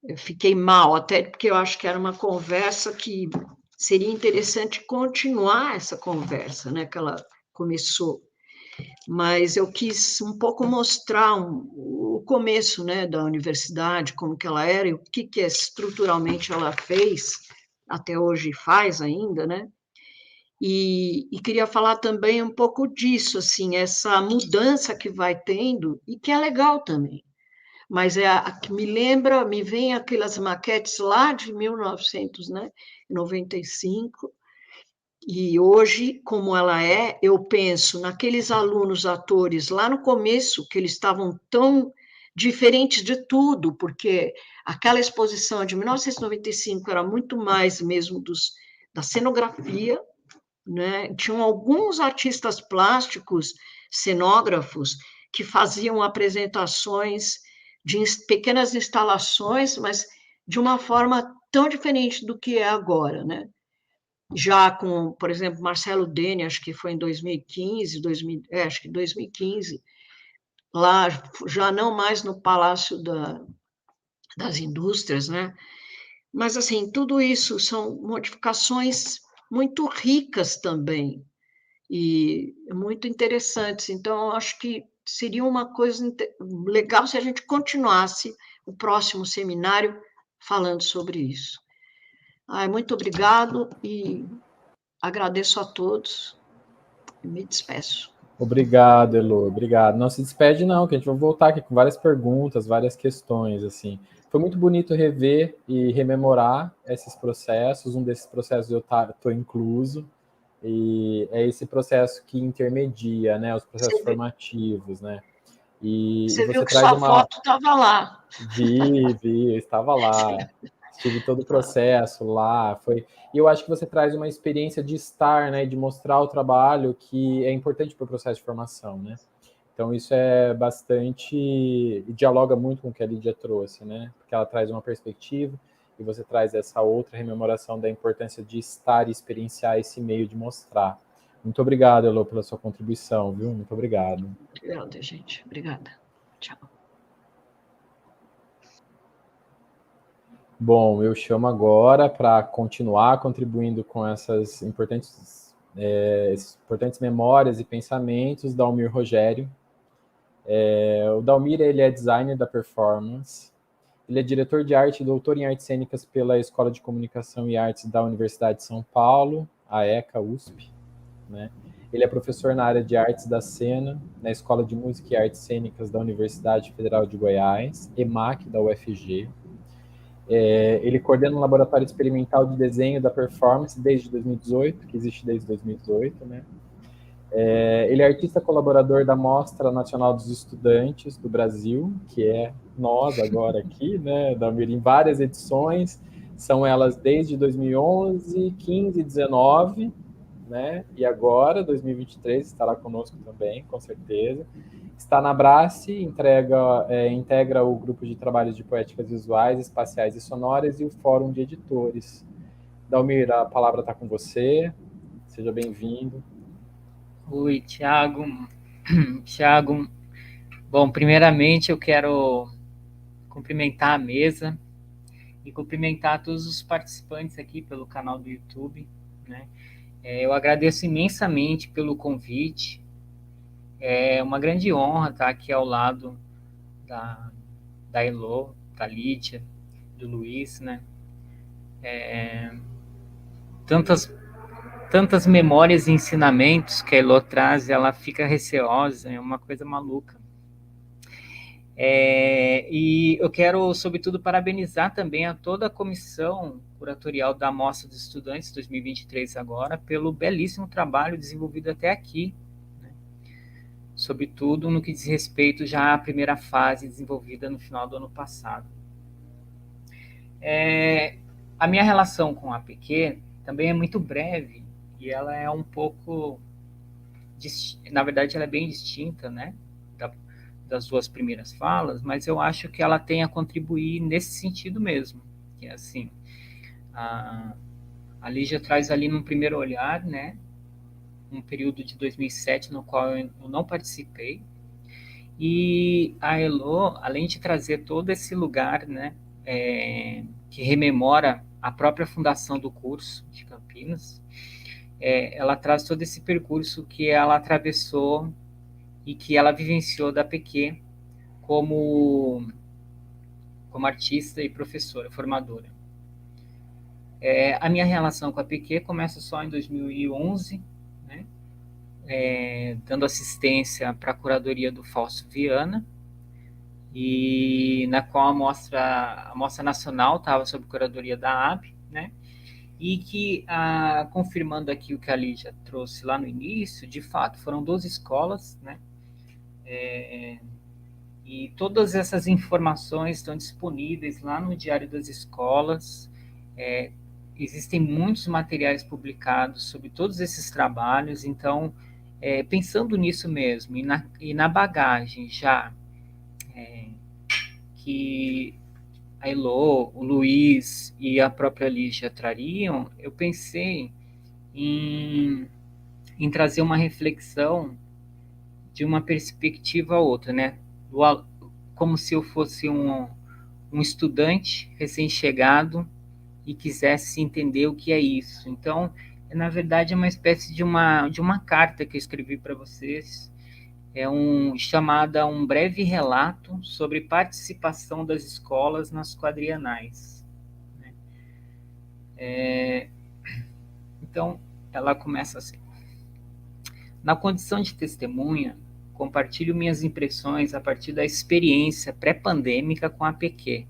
eu fiquei mal, até porque eu acho que era uma conversa que seria interessante continuar essa conversa, né, que ela começou. Mas eu quis um pouco mostrar o começo, né, da universidade, como que ela era e o que estruturalmente ela fez, até hoje faz ainda, né? E queria falar também um pouco disso, assim, essa mudança que vai tendo e que é legal também. Mas é a que me lembra, me vem aquelas maquetes lá de 1995, e hoje, como ela é, eu penso naqueles alunos atores lá no começo, que eles estavam tão diferentes de tudo, porque aquela exposição de 1995 era muito mais mesmo da cenografia, né? Tinham alguns artistas plásticos, cenógrafos, que faziam apresentações de pequenas instalações, mas de uma forma tão diferente do que é agora, né? Já com, por exemplo, Marcelo Dene, acho que foi em 2015, acho que 2015, lá, já não mais no Palácio das Indústrias, né? Mas, assim, tudo isso são modificações muito ricas também, e muito interessantes. Então, eu acho que seria uma coisa legal se a gente continuasse o próximo seminário falando sobre isso. Ai, muito obrigado e agradeço a todos e me despeço. Obrigado, Elo, obrigado. Não se despede não, que a gente vai voltar aqui com várias perguntas, várias questões, assim. Foi muito bonito rever e rememorar esses processos, um desses processos eu estou incluso, e é esse processo que intermedia, né, os processos formativos, né. E Você viu você que traz sua uma... foto estava lá. Vi, eu estava lá, tive todo o processo lá, foi... E eu acho que você traz uma experiência de estar, né, de mostrar o trabalho que é importante para o processo de formação, né? Então isso é bastante... dialoga muito com o que a Lídia trouxe, né? Porque ela traz uma perspectiva e você traz essa outra rememoração da importância de estar e experienciar esse meio de mostrar. Muito obrigado, Elô, pela sua contribuição, viu? Muito obrigado. Obrigada, gente. Obrigada. Tchau. Bom, eu chamo agora para continuar contribuindo com essas importantes memórias e pensamentos, Dalmir Rogério. O Dalmir, ele é designer da performance, ele é diretor de arte e doutor em artes cênicas pela Escola de Comunicação e Artes da Universidade de São Paulo, a ECA, USP, né? Ele é professor na área de artes da cena, na Escola de Música e Artes Cênicas da Universidade Federal de Goiás, EMAC, da UFG. Ele coordena um laboratório experimental de desenho da performance desde 2018, que existe desde 2018, né? Ele é artista colaborador da Mostra Nacional dos Estudantes do Brasil, que é nós agora aqui, né, Dalmir, em várias edições, são elas desde 2011, 15, 19, né, e agora, 2023, estará conosco também, com certeza. Está na Brace, integra o grupo de trabalhos de poéticas visuais, espaciais e sonoras e o Fórum de Editores. Dalmir, a palavra está com você, seja bem-vindo. Oi, Thiago. Thiago, bom, primeiramente eu quero cumprimentar a mesa e cumprimentar todos os participantes aqui pelo canal do YouTube, né? Eu agradeço imensamente pelo convite. É uma grande honra estar aqui ao lado da Elô, da Lídia, do Luiz, né? Tantas memórias e ensinamentos que a Elô traz, ela fica receosa, é uma coisa maluca. E eu quero, sobretudo, parabenizar também a toda a comissão curatorial da Mostra dos Estudantes 2023 agora, pelo belíssimo trabalho desenvolvido até aqui, né? Sobretudo no que diz respeito já à primeira fase desenvolvida no final do ano passado. A minha relação com a APQ também é muito breve, e ela é um pouco, na verdade ela é bem distinta, né, das duas primeiras falas, mas eu acho que ela tem a contribuir nesse sentido mesmo, que é assim, a Lígia traz ali num primeiro olhar, né, um período de 2007 no qual eu não participei. E a Elo, além de trazer todo esse lugar, né, que rememora a própria fundação do curso de Campinas, ela traz todo esse percurso que ela atravessou e que ela vivenciou da PQ como artista e professora, formadora. A minha relação com a PQ começa só em 2011, né, dando assistência para a curadoria do Fausto Viana, e na qual a Mostra Nacional estava sob curadoria da AB, né, e que, confirmando aqui o que a Lígia trouxe lá no início, de fato, foram 12 escolas, né, e todas essas informações estão disponíveis lá no Diário das Escolas. Existem muitos materiais publicados sobre todos esses trabalhos, então, pensando nisso mesmo, e na bagagem já que a Elo, o Luiz e a própria Lígia trariam, eu pensei em trazer uma reflexão de uma perspectiva a outra, né? Como se eu fosse um estudante recém-chegado e quisesse entender o que é isso. Então, na verdade, é uma espécie de uma carta que eu escrevi para vocês, chamada Um Breve Relato sobre Participação das Escolas nas Quadrienais. Então, ela começa assim. Na condição de testemunha, compartilho minhas impressões a partir da experiência pré-pandêmica com a PQ,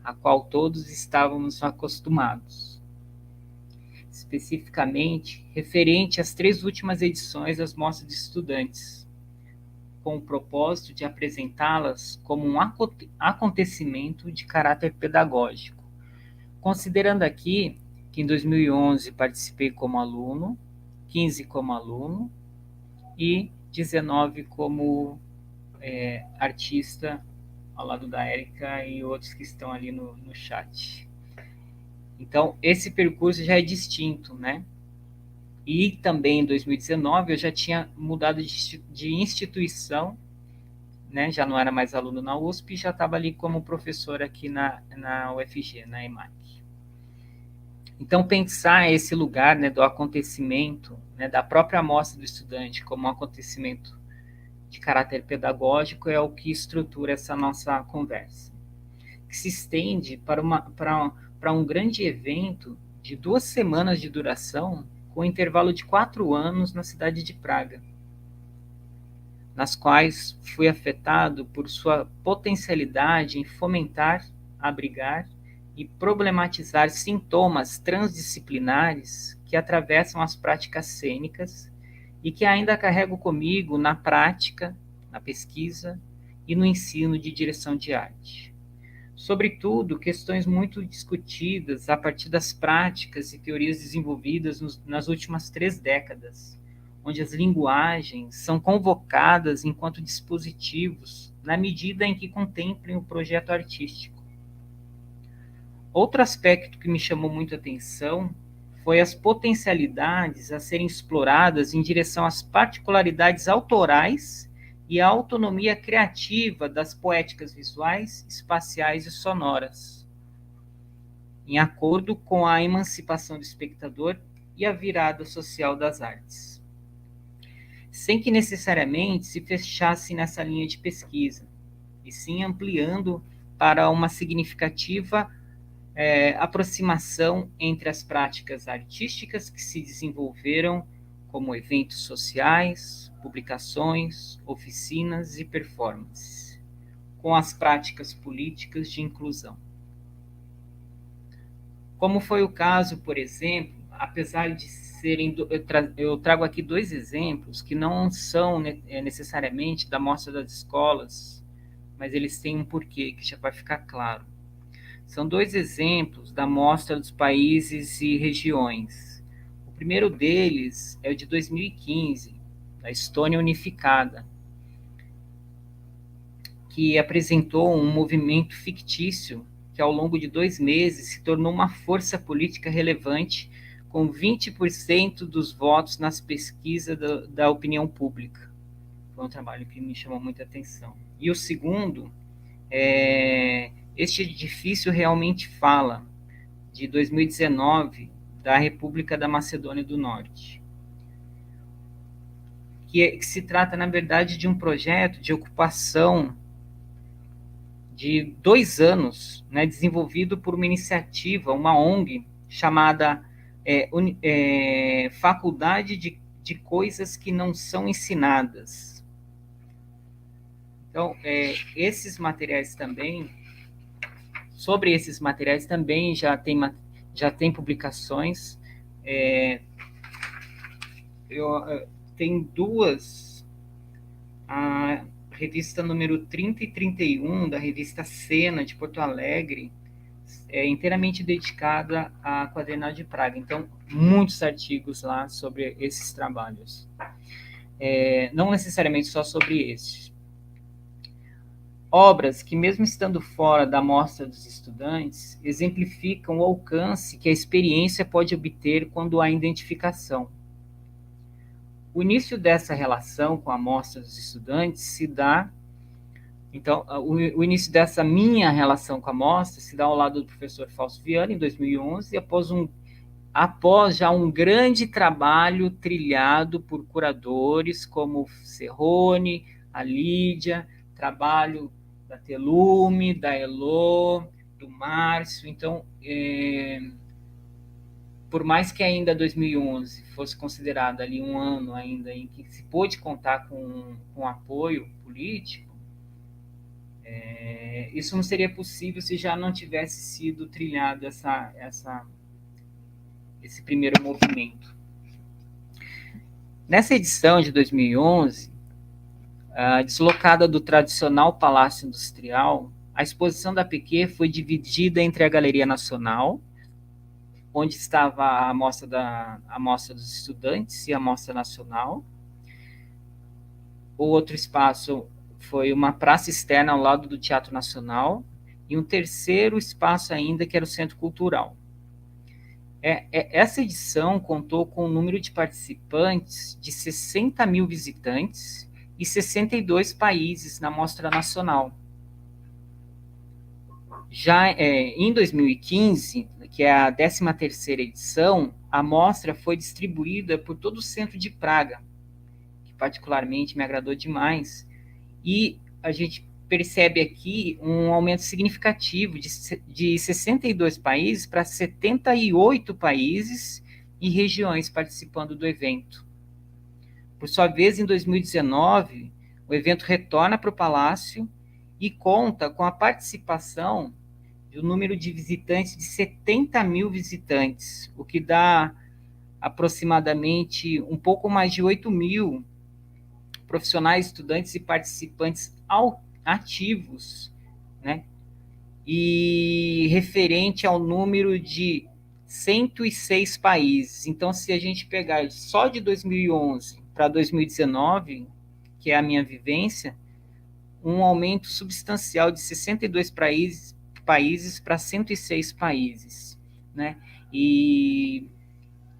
a qual todos estávamos acostumados. Especificamente, referente às 3 últimas edições das mostras de estudantes, com o propósito de apresentá-las como um acontecimento de caráter pedagógico, considerando aqui que em 2011 participei como aluno, 15 como aluno e 19 como artista, ao lado da Érica e outros que estão ali no chat. Então, esse percurso já é distinto, né? E também em 2019 eu já tinha mudado de instituição, né? Já não era mais aluno na USP, já estava ali como professor aqui na UFG, na EMAC. Então, pensar esse lugar, né, do acontecimento, né, da própria amostra do estudante como um acontecimento de caráter pedagógico é o que estrutura essa nossa conversa, que se estende para um grande evento de 2 semanas de duração, com intervalo de 4 anos na cidade de Praga, nas quais fui afetado por sua potencialidade em fomentar, abrigar e problematizar sintomas transdisciplinares que atravessam as práticas cênicas e que ainda carrego comigo na prática, na pesquisa e no ensino de direção de arte. Sobretudo, questões muito discutidas a partir das práticas e teorias desenvolvidas nas últimas 3 décadas, onde as linguagens são convocadas enquanto dispositivos, na medida em que contemplem o projeto artístico. Outro aspecto que me chamou muito a atenção foi as potencialidades a serem exploradas em direção às particularidades autorais e à autonomia criativa das poéticas visuais, espaciais e sonoras, em acordo com a emancipação do espectador e a virada social das artes, sem que necessariamente se fechasse nessa linha de pesquisa, e sim ampliando para uma significativa aproximação entre as práticas artísticas que se desenvolveram como eventos sociais, publicações, oficinas e performances, com as práticas políticas de inclusão. Como foi o caso, por exemplo, apesar de serem... Eu trago aqui 2 exemplos que não são necessariamente da mostra das escolas, mas eles têm um porquê, que já vai ficar claro. São 2 exemplos da mostra dos países e regiões. O primeiro deles é o de 2015, da Estônia Unificada, que apresentou um movimento fictício que, ao longo de 2 meses, se tornou uma força política relevante com 20% dos votos nas pesquisas da opinião pública. Foi um trabalho que me chamou muita atenção. E o segundo, este edifício realmente fala, de 2019, da República da Macedônia do Norte, que se trata, na verdade, de um projeto de ocupação de 2 anos, né, desenvolvido por uma iniciativa, uma ONG, chamada Faculdade de Coisas que Não São Ensinadas. Então, esses materiais também, sobre esses materiais também já tem publicações. Tem 2, a revista número 30 e 31, da revista Sena, de Porto Alegre, inteiramente dedicada à Quadrienal de Praga. Então, muitos artigos lá sobre esses trabalhos. Não necessariamente só sobre esses. Obras que, mesmo estando fora da amostra dos estudantes, exemplificam o alcance que a experiência pode obter quando há identificação. O início dessa relação com a amostra dos estudantes se dá... Então, o início dessa minha relação com a amostra se dá ao lado do professor Fausto Viana, em 2011, após já um grande trabalho trilhado por curadores como Serrone, a Lídia, trabalho da Telume, da Elô, do Márcio. Então, por mais que ainda 2011 fosse considerado ali um ano ainda em que se pôde contar com apoio político, isso não seria possível se já não tivesse sido trilhado esse primeiro movimento. Nessa edição de 2011, deslocada do tradicional Palácio Industrial, a exposição da PQ foi dividida entre a Galeria Nacional, onde estava a amostra dos estudantes e a Amostra Nacional. O outro espaço foi uma praça externa ao lado do Teatro Nacional, e um terceiro espaço ainda, que era o Centro Cultural. Essa edição contou com um número de participantes de 60 mil visitantes e 62 países na Mostra Nacional. Já em 2015, que é a 13ª edição, a mostra foi distribuída por todo o centro de Praga, que particularmente me agradou demais, e a gente percebe aqui um aumento significativo de 62 países para 78 países e regiões participando do evento. Por sua vez, em 2019, o evento retorna para o Palácio e conta com a participação do número de visitantes de 70 mil visitantes, o que dá aproximadamente um pouco mais de 8 mil profissionais, estudantes e participantes ativos, né? E referente ao número de 106 países. Então, se a gente pegar só de 2011 para 2019, que é a minha vivência, um aumento substancial de 62 países para 106 países, né? E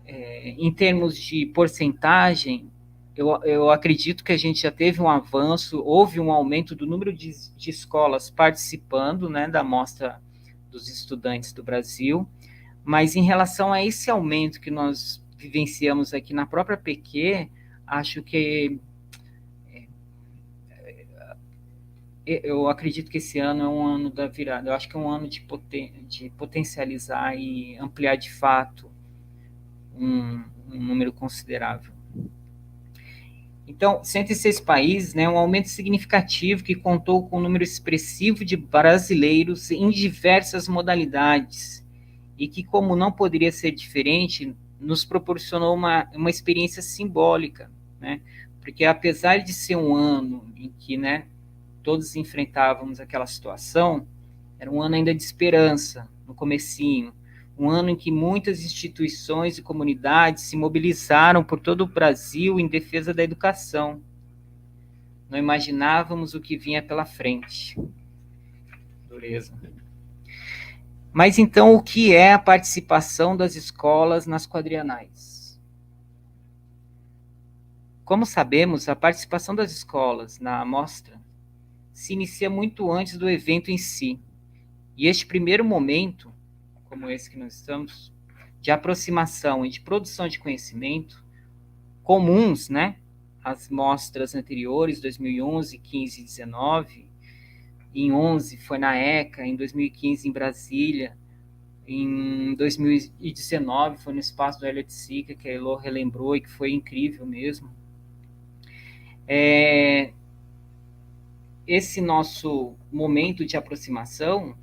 em termos de porcentagem, eu acredito que a gente já teve um avanço, houve um aumento do número de escolas participando, né, da Mostra dos Estudantes do Brasil, mas em relação a esse aumento que nós vivenciamos aqui na própria PQ, acho que eu acredito que esse ano é um ano da virada. Eu acho que é um ano de potencializar e ampliar de fato um número considerável. Então, 106 países, né, um aumento significativo que contou com um número expressivo de brasileiros em diversas modalidades e que, como não poderia ser diferente, nos proporcionou uma experiência simbólica, né, porque apesar de ser um ano em que, né, todos enfrentávamos aquela situação, era um ano ainda de esperança, no comecinho, um ano em que muitas instituições e comunidades se mobilizaram por todo o Brasil em defesa da educação. Não imaginávamos o que vinha pela frente. Dureza. Mas então, o que é a participação das escolas nas quadrienais? Como sabemos, a participação das escolas na mostra se inicia muito antes do evento em si. E este primeiro momento, como esse que nós estamos, de aproximação e de produção de conhecimento, comuns, né? As mostras anteriores, 2011, 15 e 19, em 11 foi na ECA, em 2015 em Brasília, em 2019 foi no espaço do Elliot Sica, que a Elo relembrou e que foi incrível mesmo. Esse nosso momento de aproximação,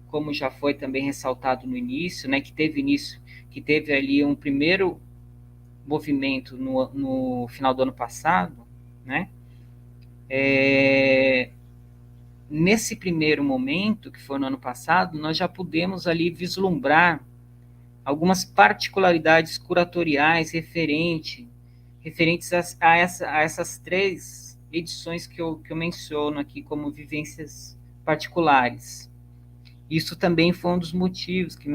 como já foi também ressaltado no início, né, que teve ali um primeiro movimento no final do ano passado, né, nesse primeiro momento, que foi no ano passado, nós já pudemos ali vislumbrar algumas particularidades curatoriais referentes a essas 3 edições que eu menciono aqui como vivências particulares. Isso também foi um dos motivos que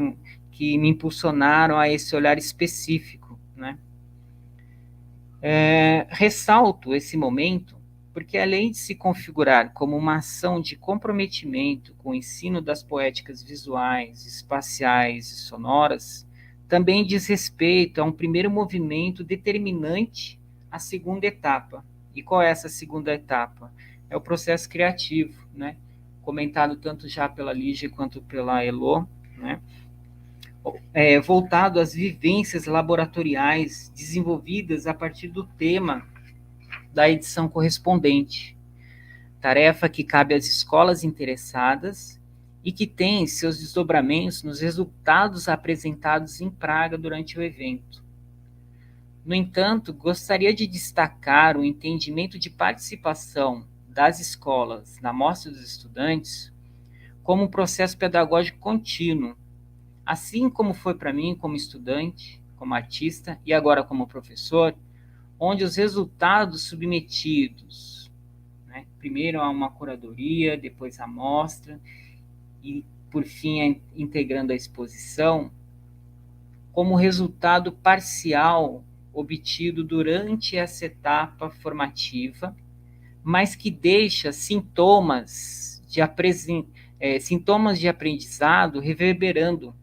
me impulsionaram a esse olhar específico, né? Ressalto esse momento porque, além de se configurar como uma ação de comprometimento com o ensino das poéticas visuais, espaciais e sonoras, também diz respeito a um primeiro movimento determinante à segunda etapa. E qual é essa segunda etapa? É o processo criativo, né? Comentado tanto já pela Lígia quanto pela Elo, né? Voltado às vivências laboratoriais desenvolvidas a partir do tema da edição correspondente. Tarefa que cabe às escolas interessadas e que tem seus desdobramentos nos resultados apresentados em Praga durante o evento. No entanto, gostaria de destacar o entendimento de participação das escolas na mostra dos estudantes como um processo pedagógico contínuo, assim como foi para mim como estudante, como artista e agora como professor, onde os resultados submetidos, né, primeiro a uma curadoria, depois a mostra e, por fim, integrando a exposição, como resultado parcial obtido durante essa etapa formativa, mas que deixa sintomas de aprendizado reverberando,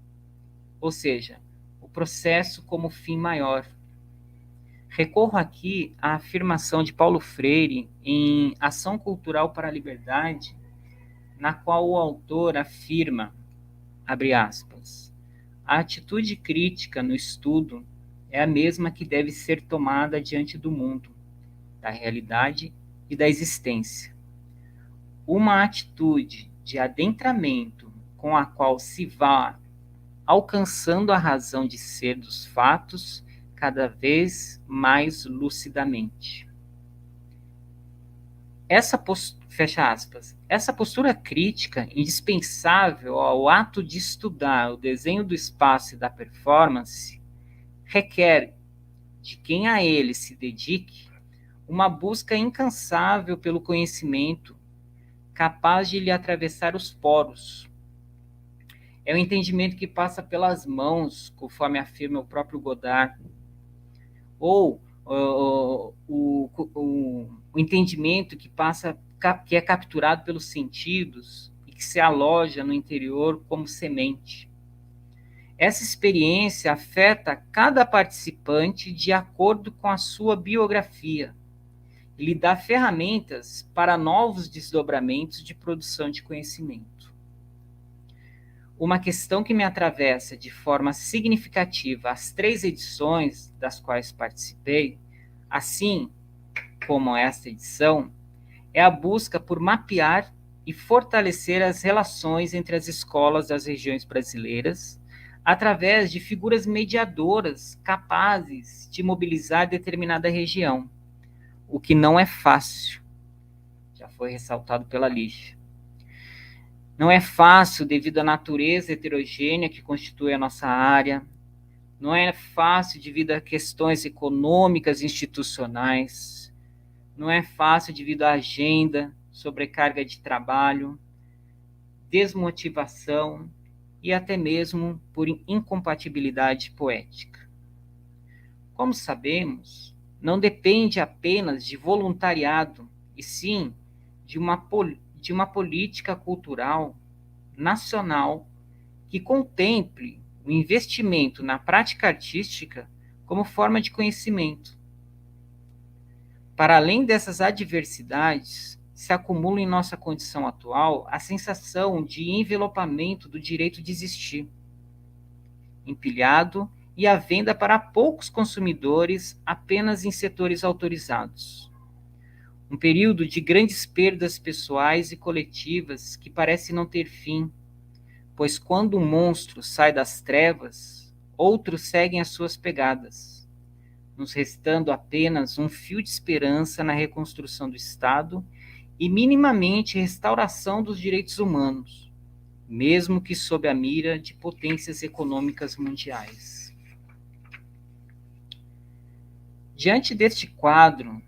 ou seja, o processo como fim maior. Recorro aqui à afirmação de Paulo Freire em Ação Cultural para a Liberdade, na qual o autor afirma, abre aspas, a atitude crítica no estudo é a mesma que deve ser tomada diante do mundo, da realidade e da existência. Uma atitude de adentramento com a qual se vá alcançando a razão de ser dos fatos cada vez mais lucidamente. Fecha aspas. Essa postura crítica, indispensável ao ato de estudar o desenho do espaço e da performance, requer de quem a ele se dedique uma busca incansável pelo conhecimento, capaz de lhe atravessar os poros. É um entendimento que passa pelas mãos, conforme afirma o próprio Godard, ou o entendimento que é capturado pelos sentidos e que se aloja no interior como semente. Essa experiência afeta cada participante de acordo com a sua biografia e lhe dá ferramentas para novos desdobramentos de produção de conhecimento. Uma questão que me atravessa de forma significativa as 3 edições das quais participei, assim como esta edição, é a busca por mapear e fortalecer as relações entre as escolas das regiões brasileiras, através de figuras mediadoras capazes de mobilizar determinada região, o que não é fácil, já foi ressaltado pela Lígia. Não é fácil devido à natureza heterogênea que constitui a nossa área, não é fácil devido a questões econômicas e institucionais, não é fácil devido à agenda, sobrecarga de trabalho, desmotivação e até mesmo por incompatibilidade poética. Como sabemos, não depende apenas de voluntariado, e sim de uma política cultural nacional que contemple o investimento na prática artística como forma de conhecimento. Para além dessas adversidades, se acumula em nossa condição atual a sensação de envelopamento do direito de existir, empilhado e à venda para poucos consumidores apenas em setores autorizados. Um período de grandes perdas pessoais e coletivas que parece não ter fim, pois quando um monstro sai das trevas, outros seguem as suas pegadas, nos restando apenas um fio de esperança na reconstrução do Estado e minimamente restauração dos direitos humanos, mesmo que sob a mira de potências econômicas mundiais. Diante deste quadro,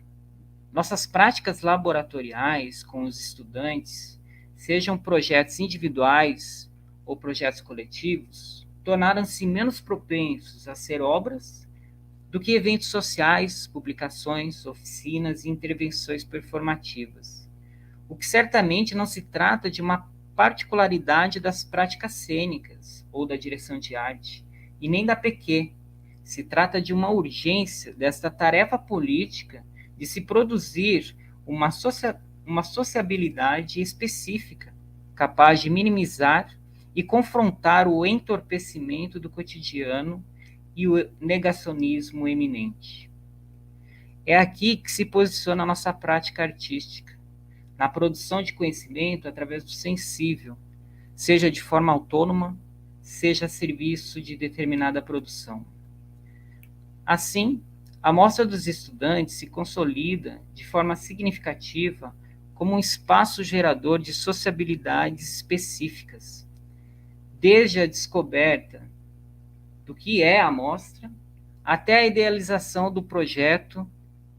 nossas práticas laboratoriais com os estudantes, sejam projetos individuais ou projetos coletivos, tornaram-se menos propensos a ser obras do que eventos sociais, publicações, oficinas e intervenções performativas. O que certamente não se trata de uma particularidade das práticas cênicas ou da direção de arte, e nem da PQ. Se trata de uma urgência desta tarefa política de se produzir uma sociabilidade específica, capaz de minimizar e confrontar o entorpecimento do cotidiano e o negacionismo eminente. É aqui que se posiciona a nossa prática artística, na produção de conhecimento através do sensível, seja de forma autônoma, seja a serviço de determinada produção. Assim, a mostra dos estudantes se consolida de forma significativa como um espaço gerador de sociabilidades específicas, desde a descoberta do que é a mostra, até a idealização do projeto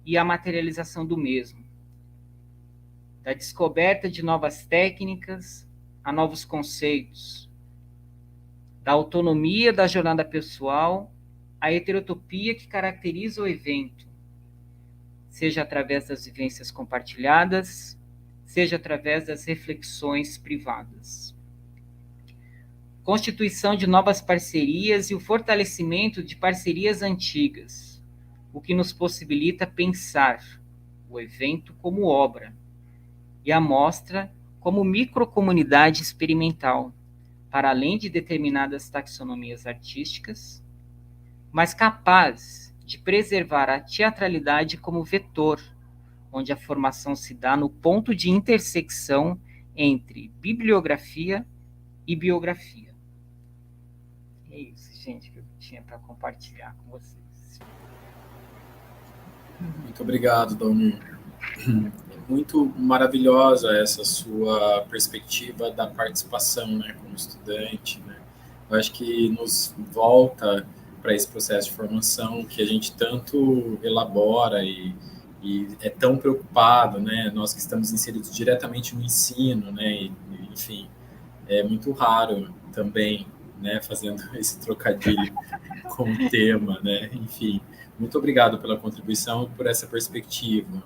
e a materialização do mesmo, da descoberta de novas técnicas a novos conceitos, da autonomia da jornada pessoal à heterotopia que caracteriza o evento, seja através das vivências compartilhadas, seja através das reflexões privadas. Constituição de novas parcerias e o fortalecimento de parcerias antigas, o que nos possibilita pensar o evento como obra e a mostra como microcomunidade experimental, para além de determinadas taxonomias artísticas, mas capaz de preservar a teatralidade como vetor, onde a formação se dá no ponto de intersecção entre bibliografia e biografia. É isso, gente, que eu tinha para compartilhar com vocês. Muito obrigado, Dalmir. Muito maravilhosa essa sua perspectiva da participação, né, como estudante, né? Eu acho que nos volta para esse processo de formação que a gente tanto elabora e é tão preocupado, né? Nós que estamos inseridos diretamente no ensino, né? Enfim, é muito raro também, né? Fazendo esse trocadilho com o tema, né? Enfim, muito obrigado pela contribuição e por essa perspectiva.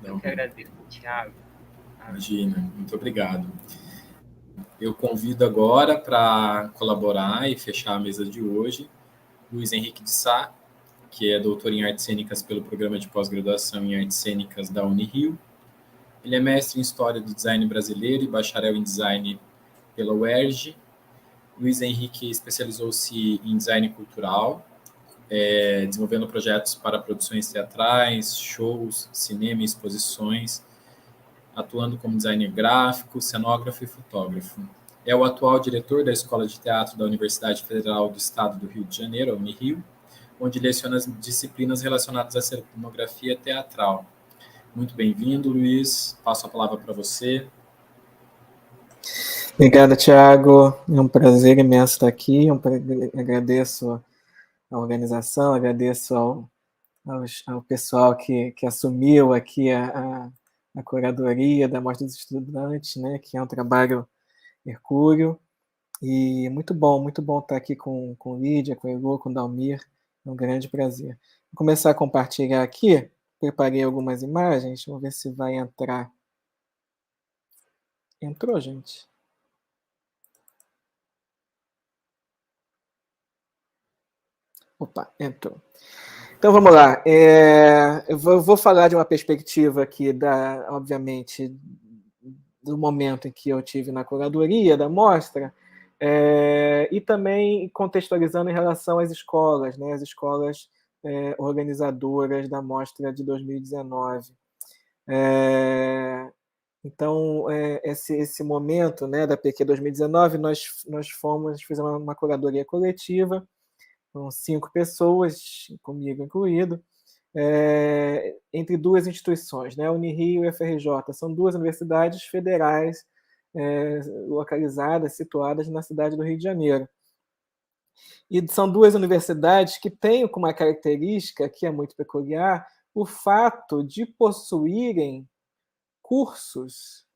Eu que agradeço, Thiago. Imagina, muito obrigado. Eu convido agora para colaborar e fechar a mesa de hoje Luiz Henrique de Sá, que é doutor em artes cênicas pelo programa de pós-graduação em artes cênicas da Unirio. Ele é mestre em História do Design Brasileiro e bacharel em Design pela UERJ. Luiz Henrique especializou-se em design cultural, desenvolvendo projetos para produções teatrais, shows, cinema e exposições, atuando como designer gráfico, cenógrafo e fotógrafo. É o atual diretor da Escola de Teatro da Universidade Federal do Estado do Rio de Janeiro, a Unirio, onde leciona as disciplinas relacionadas à cenografia teatral. Muito bem-vindo, Luiz. Passo a palavra para você. Obrigado, Thiago. É um prazer imenso estar aqui. Agradeço a organização, agradeço ao pessoal que assumiu aqui a curadoria da Mostra dos Estudantes, né, que é um trabalho hercúleo. E muito bom estar aqui com Lídia, com Elô, com Dalmir. É um grande prazer. Vou começar a compartilhar aqui. Preparei algumas imagens. Vamos ver se vai entrar. Entrou, gente? Opa, entrou. Então vamos lá. Eu vou falar de uma perspectiva aqui, obviamente, do momento em que eu tive na curadoria da mostra, e também contextualizando em relação às escolas, né, as escolas organizadoras da mostra de 2019. Então, esse momento, né, da PQ 2019, nós fizemos uma curadoria coletiva, com 5 pessoas, comigo incluído, entre 2 instituições, né, Unirio e UFRJ. São 2 universidades federais localizadas, situadas na cidade do Rio de Janeiro. E são 2 universidades que têm como uma característica, que é muito peculiar, o fato de possuírem cursos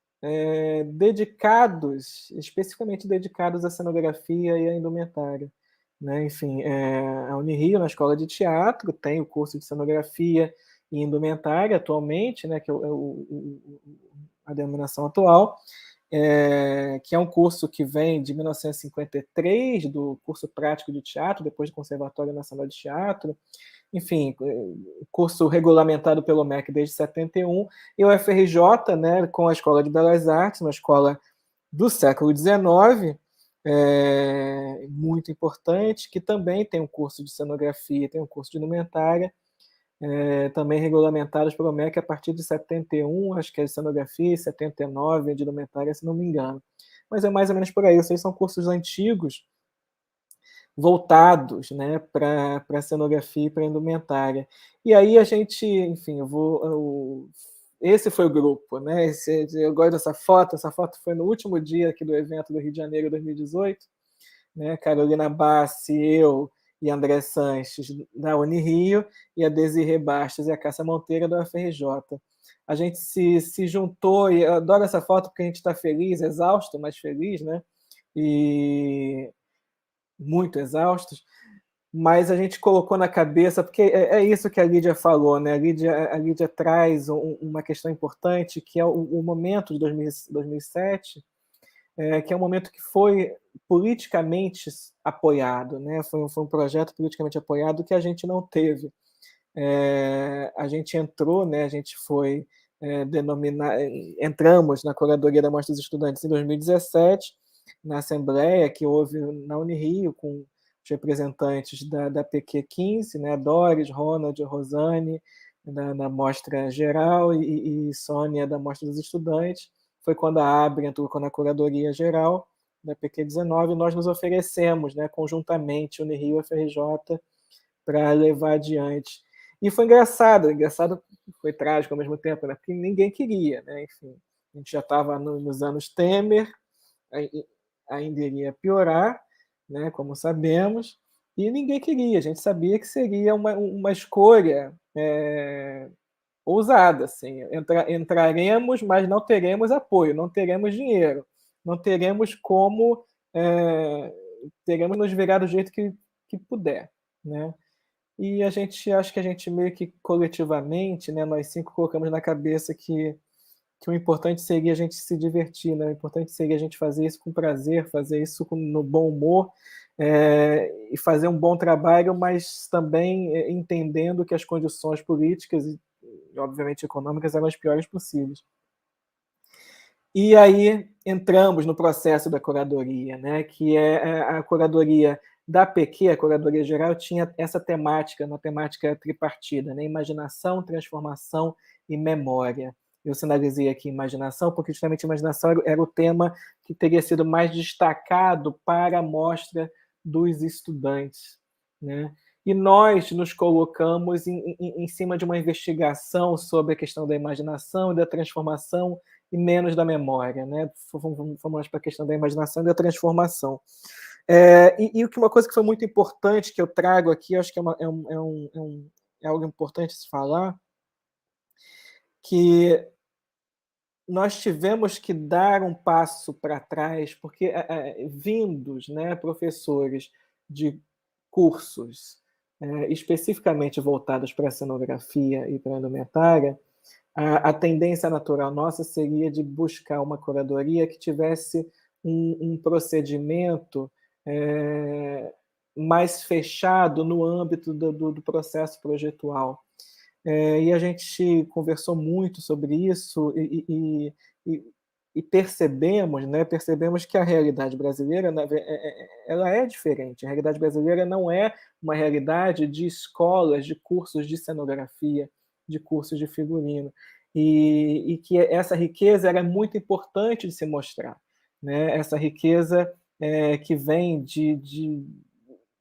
especificamente dedicados à cenografia e à indumentária. Né? Enfim, a Unirio, na escola de teatro, tem o curso de cenografia e indumentária atualmente, né, que é a denominação atual, que é um curso que vem de 1953, do curso prático de teatro, depois do Conservatório Nacional de Teatro, enfim, curso regulamentado pelo MEC desde 71, e o UFRJ, né, com a Escola de Belas Artes, uma escola do século XIX, muito importante, que também tem um curso de cenografia, tem um curso de indumentária, também regulamentados pelo MEC a partir de 71, acho que é de cenografia, e 79 de indumentária, se não me engano. Mas é mais ou menos por aí, esses são cursos antigos, voltados, né, para cenografia e para indumentária. E aí a gente, enfim, esse foi o grupo, né? Eu gosto dessa foto. Essa foto foi no último dia aqui do evento do Rio de Janeiro 2018, né? Carolina Bassi, eu e André Sanches da Unirio, e a Desirê Bastos e a Cássia Monteiro da UFRJ. A gente se juntou, e eu adoro essa foto porque a gente está feliz, exausto, mas feliz, né? E muito exaustos, mas a gente colocou na cabeça, porque é isso que a Lídia falou, né? A Lídia traz uma questão importante, que é o momento de 2007, que é um momento que foi politicamente apoiado, né? Foi um projeto politicamente apoiado que a gente não teve. A gente entrou, né? A gente foi entramos na Curadoria da Mostra dos Estudantes em 2017, na Assembleia que houve na Unirio, com os representantes da PQ15, né? Doris, Ronald, Rosane, da Mostra Geral, e Sônia, da Mostra dos Estudantes. Foi quando a ABRE entrou na Curadoria Geral da PQ19, e nós nos oferecemos, né, conjuntamente, Unirio e UFRJ, para levar adiante. E foi engraçado, foi trágico ao mesmo tempo, né? Porque ninguém queria, né? Enfim, a gente já estava nos anos Temer, ainda iria piorar, né? Como sabemos, e ninguém queria. A gente sabia que seria uma escolha ousada, assim. Entraremos, mas não teremos apoio, não teremos dinheiro, não teremos como, teremos nos virar do jeito que puder, né? E acho que a gente meio que coletivamente, né, nós 5 colocamos na cabeça que o importante seria a gente se divertir, né? O importante seria a gente fazer isso com prazer, fazer isso no bom humor, e fazer um bom trabalho, mas também entendendo que as condições políticas e, obviamente, econômicas eram as piores possíveis. E aí entramos no processo da curadoria, né? Que é a curadoria da PQ, a Curadoria Geral, tinha essa temática, uma temática tripartida, né? Imaginação, transformação e memória. Eu sinalizei aqui imaginação, porque justamente imaginação era o tema que teria sido mais destacado para a mostra dos estudantes, né? E nós nos colocamos em cima de uma investigação sobre a questão da imaginação e da transformação, e menos da memória, né? Fomos mais para a questão da imaginação e da transformação. E uma coisa que foi muito importante que eu trago aqui, acho que é algo importante se falar, que nós tivemos que dar um passo para trás, porque vindos, né, professores de cursos especificamente voltados para a cenografia e para a indumentária, a tendência natural nossa seria de buscar uma curadoria que tivesse um procedimento mais fechado no âmbito do processo projetual. E a gente conversou muito sobre isso e percebemos, né, percebemos que a realidade brasileira ela é diferente. A realidade brasileira não é uma realidade de escolas, de cursos de cenografia, de cursos de figurino, e que essa riqueza era muito importante de se mostrar, né? Essa riqueza que vem de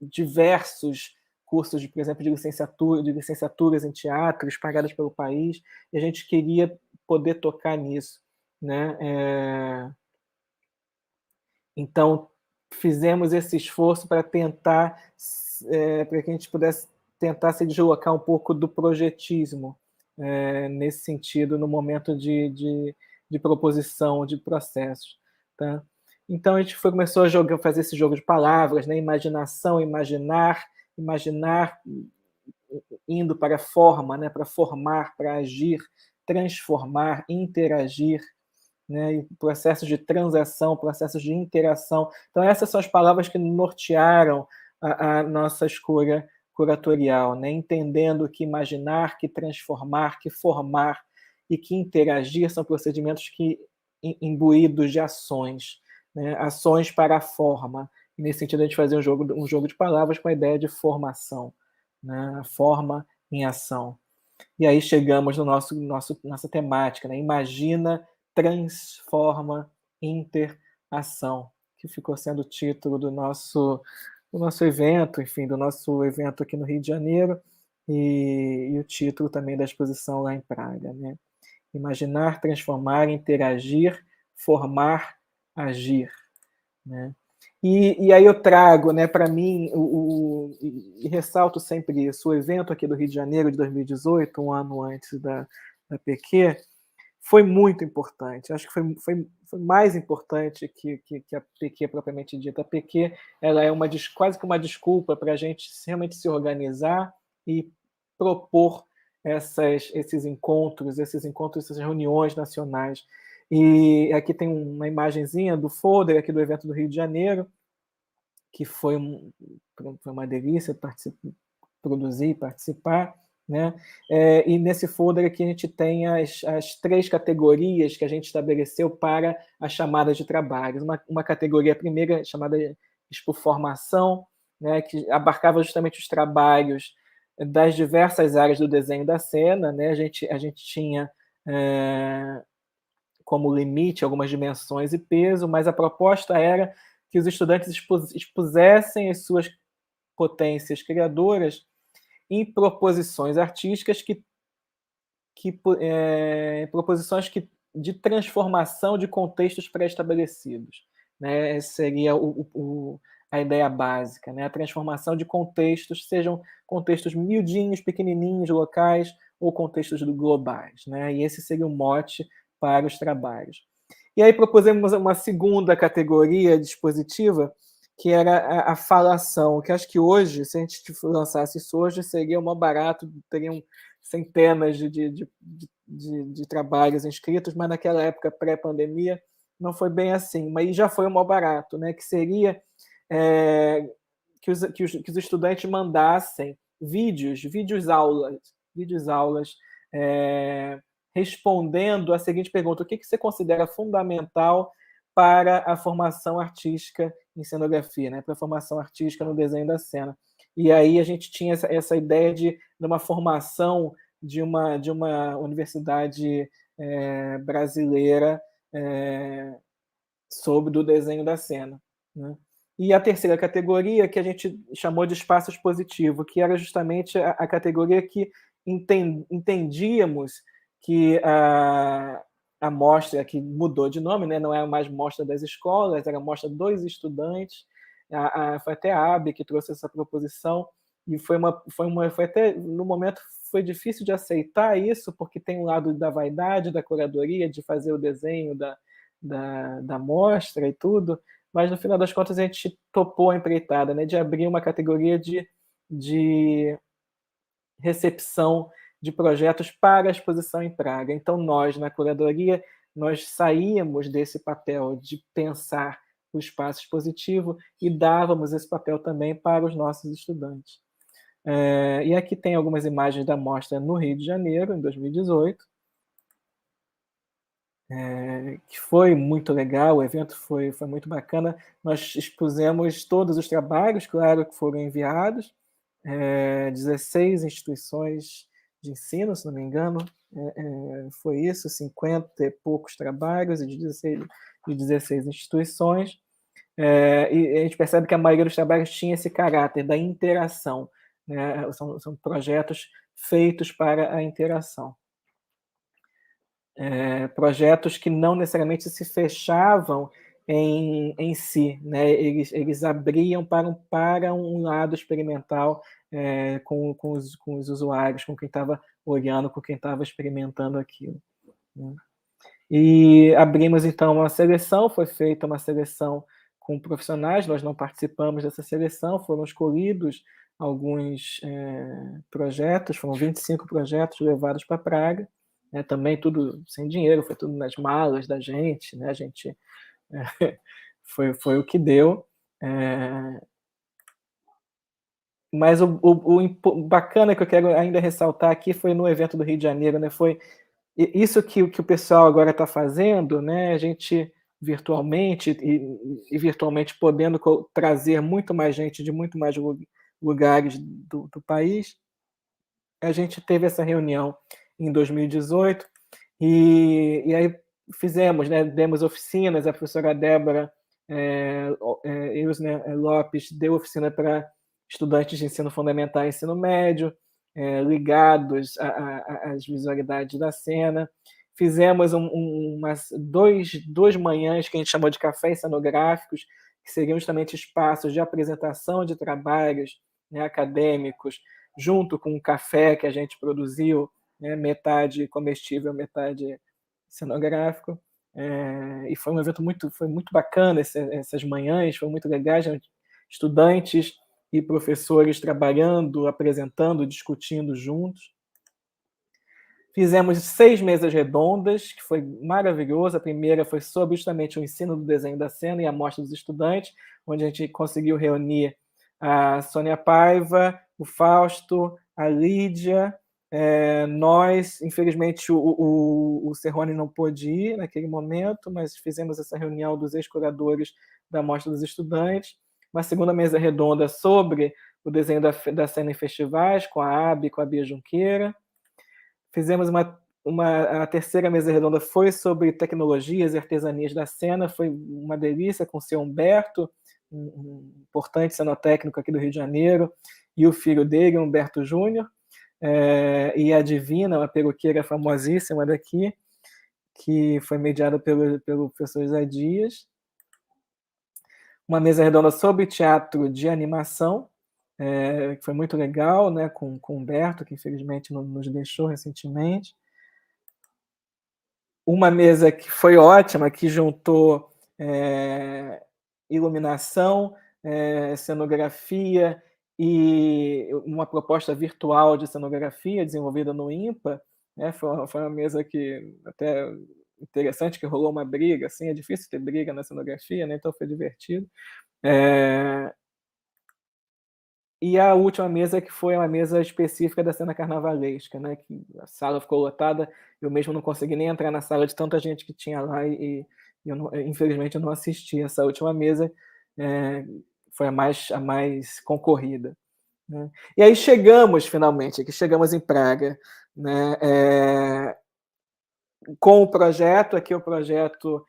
diversos cursos, por exemplo, de licenciaturas em teatros pagadas pelo país, e a gente queria poder tocar nisso, né? Então, fizemos esse esforço para tentar, para que a gente pudesse tentar se deslocar um pouco do projetismo, nesse sentido, no momento de proposição de processos. Tá? Então, a gente começou a fazer esse jogo de palavras, né? Imaginação, imaginar indo para a forma, né? Para formar, para agir, transformar, interagir, né? E processos de transação, processos de interação. Então, essas são as palavras que nortearam a nossa escolha curatorial, né? Entendendo que imaginar, que transformar, que formar e que interagir são procedimentos que imbuídos de ações, né? Ações para a forma. E nesse sentido, a gente fazia um jogo de palavras com a ideia de formação, né? A forma em ação. E aí chegamos no nossa temática, né? Imagina, transforma, interação, que ficou sendo o título do nosso evento, enfim, do nosso evento aqui no Rio de Janeiro, e o título também da exposição lá em Praga, né? Imaginar, transformar, interagir, formar, agir, né? E aí eu trago, né, para mim, e ressalto sempre isso, o evento aqui do Rio de Janeiro de 2018, um ano antes da PQ, foi muito importante. Acho que foi mais importante que a PQ propriamente dita. A PQ ela é quase que uma desculpa para a gente realmente se organizar e propor esses encontros, essas reuniões nacionais. E aqui tem uma imagenzinha do folder aqui do evento do Rio de Janeiro, que foi uma delícia produzir e participar, né? E nesse folder aqui a gente tem as 3 categorias que a gente estabeleceu para a chamada de trabalhos. Uma categoria primeira chamada Expo Formação, né, que abarcava justamente os trabalhos das diversas áreas do desenho da cena, né? A gente tinha como limite algumas dimensões e peso, mas a proposta era que os estudantes expusessem as suas potências criadoras em proposições artísticas proposições de transformação de contextos pré-estabelecidos, né? Essa seria a ideia básica, né? A transformação de contextos, sejam contextos miudinhos, pequenininhos, locais, ou contextos globais, né? E esse seria o mote para os trabalhos. E aí propusemos uma segunda categoria dispositiva, que era a falação, que acho que hoje, se a gente lançasse isso hoje, seria mó barato, teriam centenas de trabalhos inscritos, mas naquela época pré-pandemia não foi bem assim, mas já foi mó barato, né? Que seria que os estudantes mandassem vídeos aulas respondendo a seguinte pergunta: o que você considera fundamental para a formação artística em cenografia, né? Para a formação artística no desenho da cena? E aí a gente tinha essa ideia de uma formação de uma universidade brasileira sobre o desenho da cena, né? E a terceira categoria, que a gente chamou de espaço expositivo, que era justamente a categoria que entendíamos que a mostra, que mudou de nome, né? Não é mais mostra das escolas, era mostra dos estudantes. Foi até a AB que trouxe essa proposição, e foi até, no momento, foi difícil de aceitar isso, porque tem um lado da vaidade, da curadoria, de fazer o desenho da mostra e tudo, mas no final das contas a gente topou a empreitada, né, de abrir uma categoria de recepção de projetos para a exposição em Praga. Então nós, na curadoria, nós saíamos desse papel de pensar o espaço expositivo e dávamos esse papel também para os nossos estudantes. E aqui tem algumas imagens da mostra no Rio de Janeiro, em 2018, que foi muito legal, o evento foi muito bacana. Nós expusemos todos os trabalhos, claro, que foram enviados, 16 instituições de ensino, se não me engano, foi isso, 50 e poucos trabalhos de 16 instituições, e a gente percebe que a maioria dos trabalhos tinha esse caráter da interação, né? São projetos feitos para a interação. Projetos que não necessariamente se fechavam em si, né? Eles abriam para um lado experimental, com os usuários, com quem estava olhando, com quem estava experimentando aquilo, né? E abrimos, então, uma seleção, foi feita uma seleção com profissionais, nós não participamos dessa seleção, foram escolhidos alguns projetos, foram 25 projetos levados para Praga, né, também tudo sem dinheiro, foi tudo nas malas da gente, né, a gente foi o que deu. Mas o bacana que eu quero ainda ressaltar aqui foi no evento do Rio de Janeiro, né, foi isso que o pessoal agora está fazendo, né, a gente virtualmente e virtualmente podendo trazer muito mais gente de muito mais lugares do país. A gente teve essa reunião em 2018 e aí fizemos, né, demos oficinas, a professora Débora Eusner Lopes deu oficina para estudantes de ensino fundamental e ensino médio, ligados às visualidades da cena. Fizemos umas duas manhãs que a gente chamou de cafés cenográficos, que seriam justamente espaços de apresentação de trabalhos, né, acadêmicos, junto com um café que a gente produziu, né, metade comestível, metade cenográfico. E foi um evento foi muito bacana, essas manhãs, foi muito legal, estudantes e professores trabalhando, apresentando, discutindo juntos. Fizemos 6 mesas redondas, que foi maravilhoso. A primeira foi sobre justamente o ensino do desenho da cena e a mostra dos estudantes, onde a gente conseguiu reunir a Sônia Paiva, o Fausto, a Lídia, nós, infelizmente, o Serrone não pôde ir naquele momento, mas fizemos essa reunião dos ex-curadores da mostra dos estudantes. Uma segunda mesa redonda sobre o desenho da cena em festivais, com a Abi, com a Bia Junqueira. Fizemos a terceira mesa redonda foi sobre tecnologias e artesanias da cena, foi uma delícia, com o seu Humberto, um importante cenotécnico aqui do Rio de Janeiro, e o filho dele, Humberto Júnior, e a Divina, uma peruqueira famosíssima daqui, que foi mediada pelo professor Zé Dias. Uma mesa redonda sobre teatro de animação, que foi muito legal, né, com o Humberto, que infelizmente nos deixou recentemente. Uma mesa que foi ótima, que juntou iluminação, cenografia e uma proposta virtual de cenografia desenvolvida no IMPA, né? Foi uma mesa que até interessante, que rolou uma briga, assim, é difícil ter briga na cenografia, né? Então foi divertido. E a última mesa, que foi uma mesa específica da cena carnavalesca, né? Que a sala ficou lotada, eu mesmo não consegui nem entrar na sala de tanta gente que tinha lá e infelizmente eu não assisti. Essa última mesa foi a mais concorrida, né? E aí finalmente, chegamos em Praga, né? Com o projeto, aqui o projeto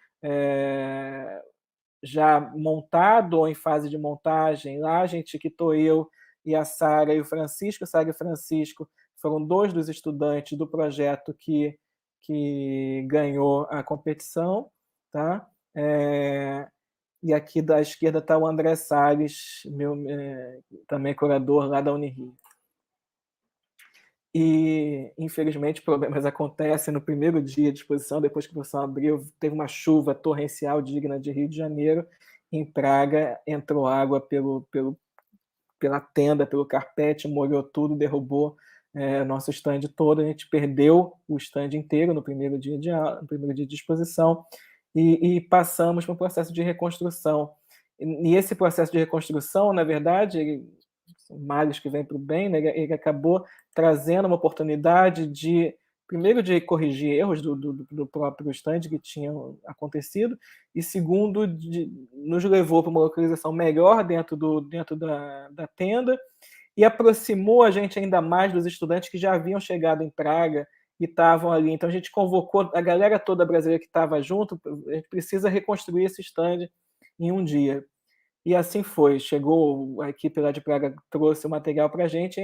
já montado ou em fase de montagem. Lá a gente quitou eu e a Sara e o Francisco. Sara e o Francisco foram 2 dos estudantes do projeto que ganhou a competição, tá? e aqui da esquerda está o André Salles, também curador lá da Unirio. E, infelizmente, problemas acontecem no primeiro dia de exposição, depois que a exposição abriu, teve uma chuva torrencial digna de Rio de Janeiro. Em Praga, entrou água pela tenda, pelo carpete, molhou tudo, derrubou nosso stand todo. A gente perdeu o stand inteiro no primeiro dia de exposição e passamos por um processo de reconstrução. E esse processo de reconstrução, na verdade, são males que vêm para o bem, né? Ele acabou trazendo uma oportunidade primeiro, de corrigir erros do próprio stand que tinham acontecido, e segundo, nos levou para uma localização melhor dentro da tenda, e aproximou a gente ainda mais dos estudantes que já haviam chegado em Praga e estavam ali. Então a gente convocou a galera toda brasileira que estava junto. A gente precisa reconstruir esse stand em um dia. E assim foi. Chegou a equipe lá de Praga, trouxe o material para a gente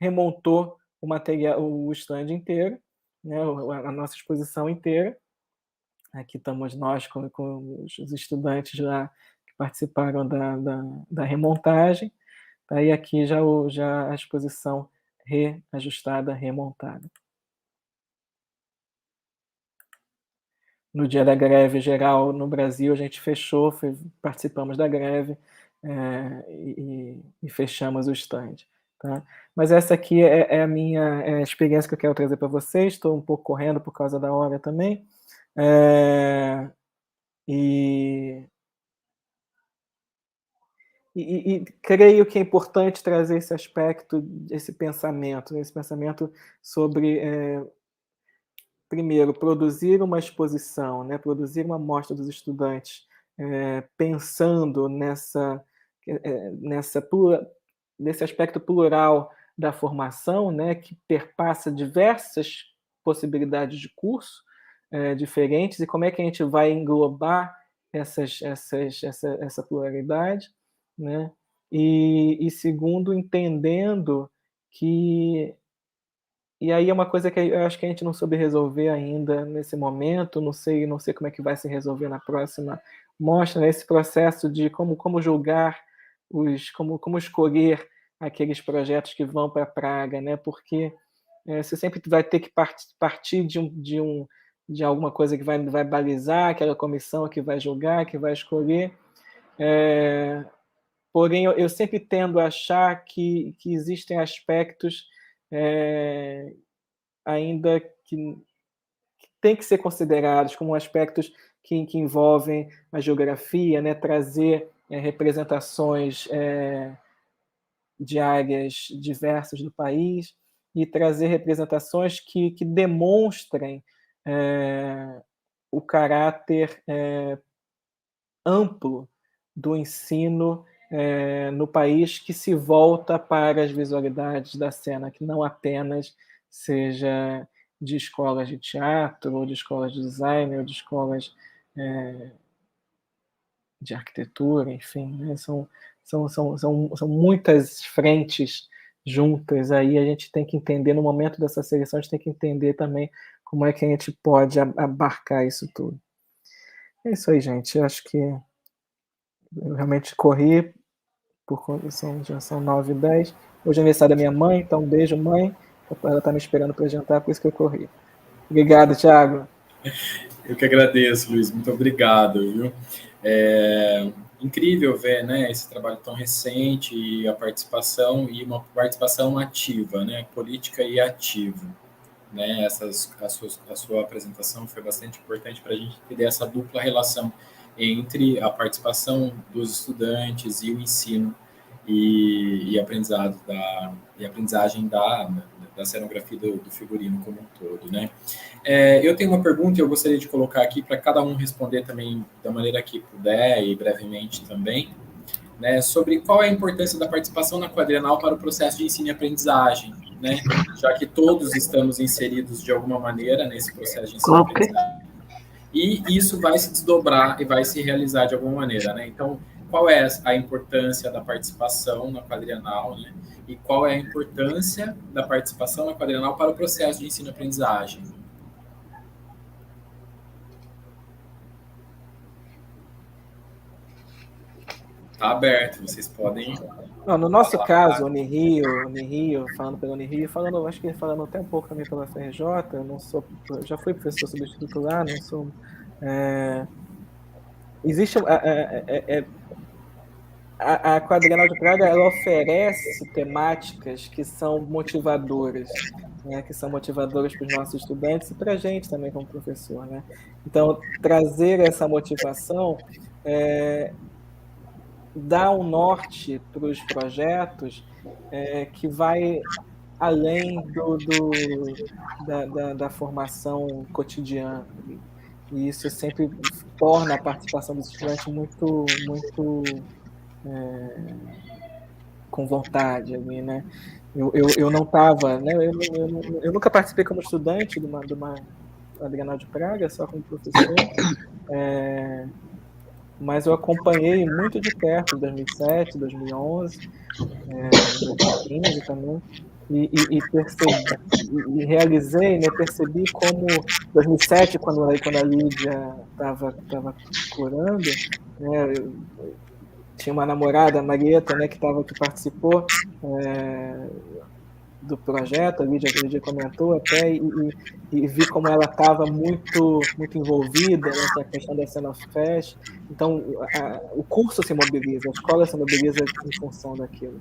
remontou o stand inteiro, né, a nossa exposição inteira. Aqui estamos nós com os estudantes lá que participaram da remontagem. Aí aqui já a exposição reajustada, remontada. No dia da greve geral no Brasil, a gente fechou, participamos da greve e fechamos o stand. Tá? Mas essa aqui é a minha experiência que eu quero trazer para vocês. Estou um pouco correndo por causa da hora também. E creio que é importante trazer esse aspecto, esse pensamento sobre, primeiro, produzir uma exposição, né, produzir uma mostra dos estudantes, pensando nesse aspecto plural da formação, né, que perpassa diversas possibilidades de curso diferentes, e como é que a gente vai englobar essa pluralidade, né? E segundo, entendendo que... E aí é uma coisa que eu acho que a gente não soube resolver ainda nesse momento, não sei como é que vai se resolver na próxima mostra, né? Esse processo de como julgar, como escolher aqueles projetos que vão para Praga, né? Porque você sempre vai ter que partir de alguma coisa que vai balizar, aquela comissão que vai julgar, que vai escolher. Porém, eu sempre tendo a achar que existem aspectos ainda que têm que ser considerados como aspectos que envolvem a geografia, né? Trazer representações de áreas diversas do país e trazer representações que demonstrem o caráter amplo do ensino no país, que se volta para as visualidades da cena, que não apenas seja de escolas de teatro, ou de escolas de design, ou de escolas de arquitetura, enfim, né? São muitas frentes juntas. Aí a gente tem que entender, no momento dessa seleção, a gente tem que entender também como é que a gente pode abarcar isso tudo. É isso aí, gente. Eu acho que eu realmente corri, já são 9h10. Hoje é aniversário da minha mãe, então um beijo, mãe. Ela está me esperando para jantar, por isso que eu corri. Obrigado, Thiago. Eu que agradeço, Luiz. Muito obrigado, viu? Incrível ver, né, esse trabalho tão recente e a participação, e uma participação ativa, né, política e ativa. Né, a sua apresentação foi bastante importante para a gente entender essa dupla relação entre a participação dos estudantes e o ensino e aprendizagem da cenografia do figurino como um todo, né? Eu tenho uma pergunta e eu gostaria de colocar aqui para cada um responder também da maneira que puder e brevemente também, né, sobre qual é a importância da participação na quadrienal para o processo de ensino e aprendizagem, né? Já que todos estamos inseridos de alguma maneira nesse processo de ensino e aprendizagem. E isso vai se desdobrar e vai se realizar de alguma maneira, né? Então, qual é a importância da participação na quadrienal, né? E qual é a importância da participação na quadrienal para o processo de ensino e aprendizagem? Tá aberto, vocês podem... Não, no nosso caso, Unirio, falando pelo Unirio, acho que falando até um pouco também pela FRJ, eu não sou, já fui professor substituto lá, não sou... existe a Quadrienal de Praga, ela oferece temáticas que são motivadoras, né, que são motivadoras para os nossos estudantes e para a gente também como professor, né? Então, trazer essa motivação dá um norte para os projetos que vai além da formação cotidiana. E isso sempre torna a participação dos estudantes muito com vontade ali, né? Eu não estava, né? Eu nunca participei como estudante de uma Quadrienal de Praga, só como professor, mas eu acompanhei muito de perto, em 2007, 2011, 2015 também, e realizei, né, percebi como 2007, quando a Lídia estava curando, né, tinha uma namorada, a Marieta, né, que participou do projeto, a Lídia comentou até, e vi como ela estava muito envolvida nessa questão da Cenofest. Então, o curso se mobiliza, a escola se mobiliza em função daquilo.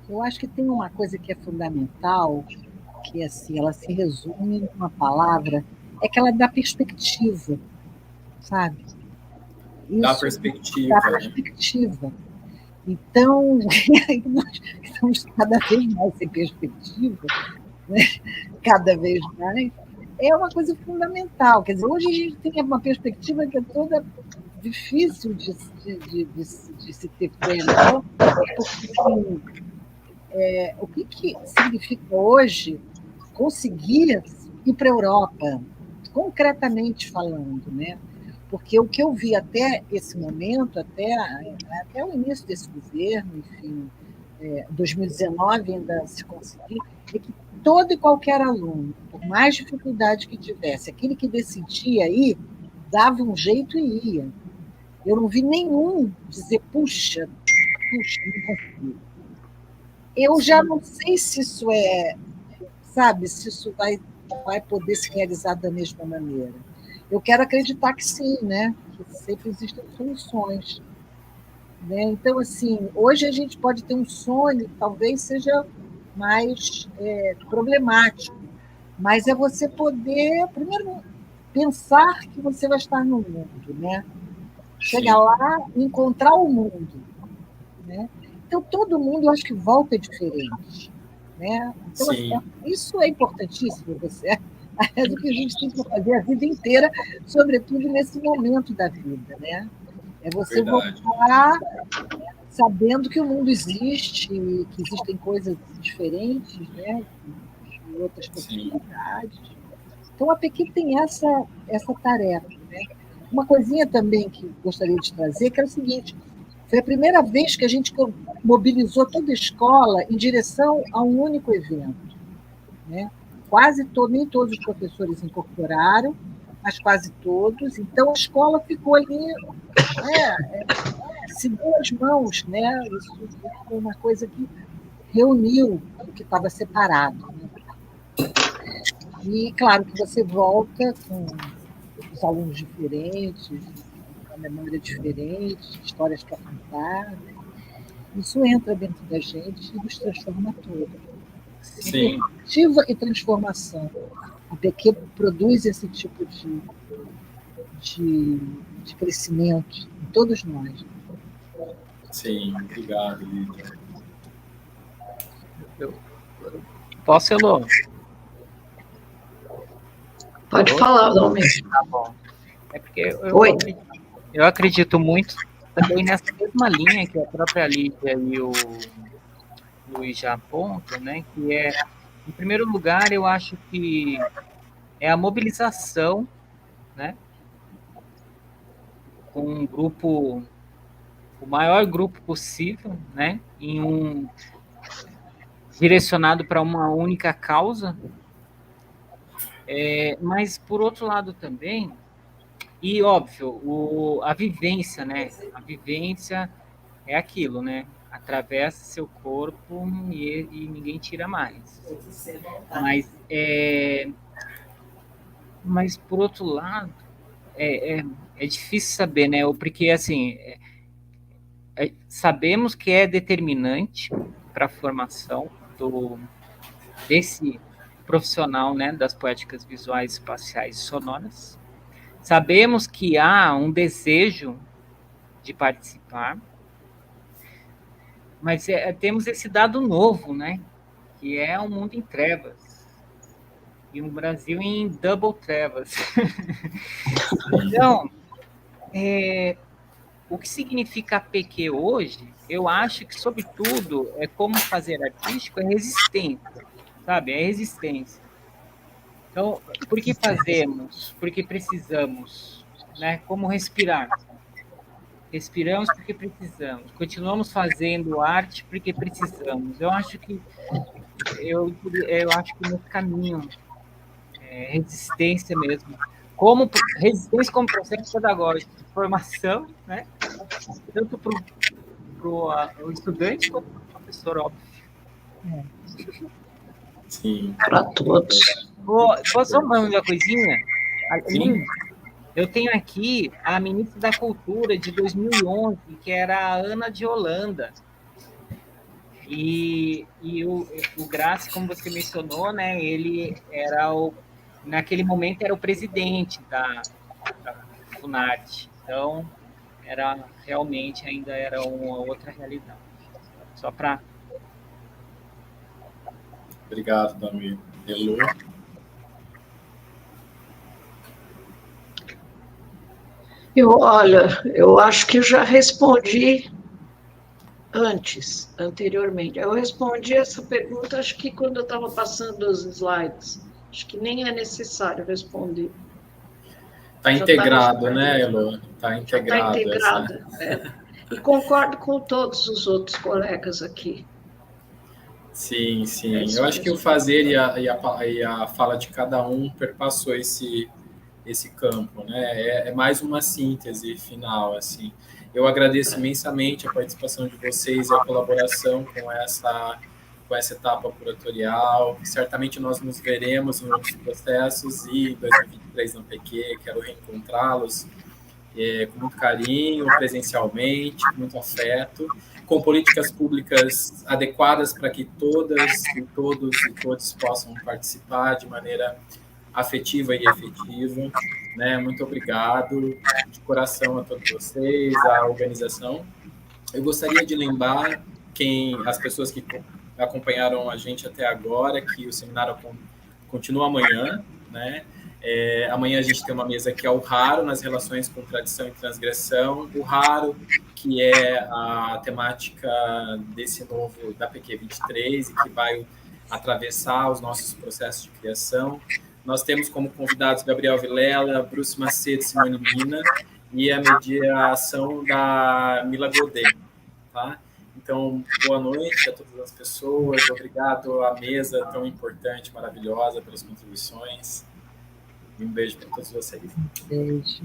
Eu acho que tem uma coisa que é fundamental, que assim, ela se resume em uma palavra, é que ela dá perspectiva, sabe? Dá perspectiva. Dá perspectiva. Então, nós estamos cada vez mais sem perspectiva, né? Cada vez mais. É uma coisa fundamental. Quer dizer, hoje a gente tem uma perspectiva que é toda difícil de se ter plena. O que significa hoje conseguir ir para a Europa, concretamente falando, né? Porque o que eu vi até esse momento, até o início desse governo, enfim, 2019 ainda se conseguir, é que todo e qualquer aluno, por mais dificuldade que tivesse, aquele que decidia ir, dava um jeito e ia. Eu não vi nenhum dizer, puxa, não consegui. Eu já não sei se isso se isso vai poder se realizar da mesma maneira. Eu quero acreditar que sim, né? Que sempre existem soluções. Né? Então, assim, hoje a gente pode ter um sonho, talvez seja mais problemático, mas é você poder, primeiro, pensar que você vai estar no mundo, né? Chegar lá e encontrar o mundo. Né? Então, todo mundo, eu acho que volta diferente. Né? Então, assim, isso é importantíssimo, é do que a gente tem que fazer a vida inteira, sobretudo nesse momento da vida. Né? É você voltar sabendo que o mundo existe, que existem coisas diferentes, né? De outras possibilidades. Então, a PEQui tem essa tarefa. Né? Uma coisinha também que gostaria de trazer, que é o seguinte, foi a primeira vez que a gente mobilizou toda a escola em direção a um único evento. Né? Nem todos os professores incorporaram, mas quase todos. Então, a escola ficou ali, se deu as mãos. Né? Isso foi uma coisa que reuniu o que estava separado. Né? E, claro, que você volta com os alunos diferentes, com a memória diferente, histórias para contar. Isso entra dentro da gente e nos transforma todo. Sim. Perspectiva e transformação. A PEQui produz esse tipo de crescimento em todos nós. Sim, obrigado, Lídia. Posso, Elô? Pode falar, Dalmir. Tá bom. É porque eu acredito muito também nessa mesma linha que a própria Lídia e o Luiz já apontam, né? Que em primeiro lugar, eu acho que é a mobilização, né? Com um grupo, o maior grupo possível, né? Direcionado para uma única causa. Mas, por outro lado, também, E, óbvio, a vivência, né? A vivência é aquilo, né? Atravessa seu corpo e ninguém tira mais. Mas por outro lado, é difícil saber, né? Porque, assim, sabemos que é determinante para a formação desse profissional, né, das poéticas visuais, espaciais e sonoras. Sabemos que há um desejo de participar, mas temos esse dado novo, né, que é um mundo em trevas e um Brasil em double trevas. Então, o que significa APQ hoje, eu acho que, sobretudo, como fazer artístico, é resistência, sabe? É resistência. Então, por que fazemos? Porque precisamos, né? Como respirar? Respiramos porque precisamos. Continuamos fazendo arte porque precisamos. Eu acho que nesse caminho resistência mesmo, como resistência como processo pedagógico de formação, né? Tanto para o estudante quanto para o professor, óbvio. Sim. Para todos. Posso falar uma coisinha? Sim. Eu tenho aqui a ministra da Cultura de 2011, que era a Ana de Holanda. E o Graça, como você mencionou, né, ele era naquele momento era o presidente da Funarte. Então, realmente ainda era uma outra realidade. Só para... Obrigado, Damir. Elô? Eu acho que eu já respondi anteriormente. Eu respondi essa pergunta, acho que quando eu estava passando os slides. Acho que nem é necessário responder. Está integrado, né, Elô? Está integrado. Está integrado. E concordo com todos os outros colegas aqui. Sim, sim. Eu acho que o fazer e a fala de cada um perpassou esse campo, né? É mais uma síntese final, assim. Eu agradeço imensamente a participação de vocês e a colaboração com essa etapa curatorial. Certamente nós nos veremos em outros processos e em 2023 no PQ, quero reencontrá-los com muito carinho, presencialmente, com muito afeto, com políticas públicas adequadas para que todas e todos possam participar de maneira afetiva e efetiva, né? Muito obrigado de coração a todos vocês, a organização. Eu gostaria de lembrar as pessoas que acompanharam a gente até agora, que o seminário continua amanhã, né? Amanhã a gente tem uma mesa que é o Raro nas relações com tradição e transgressão, o Raro, que é a temática desse novo da PQ 23 e que vai atravessar os nossos processos de criação. Nós temos como convidados Gabriel Vilela, Bruce Macedo, Simone Mina e a mediação da Mila Godet, tá? Então, boa noite a todas as pessoas, obrigado à mesa tão importante, maravilhosa, pelas contribuições. E um beijo para todos vocês. Beijo.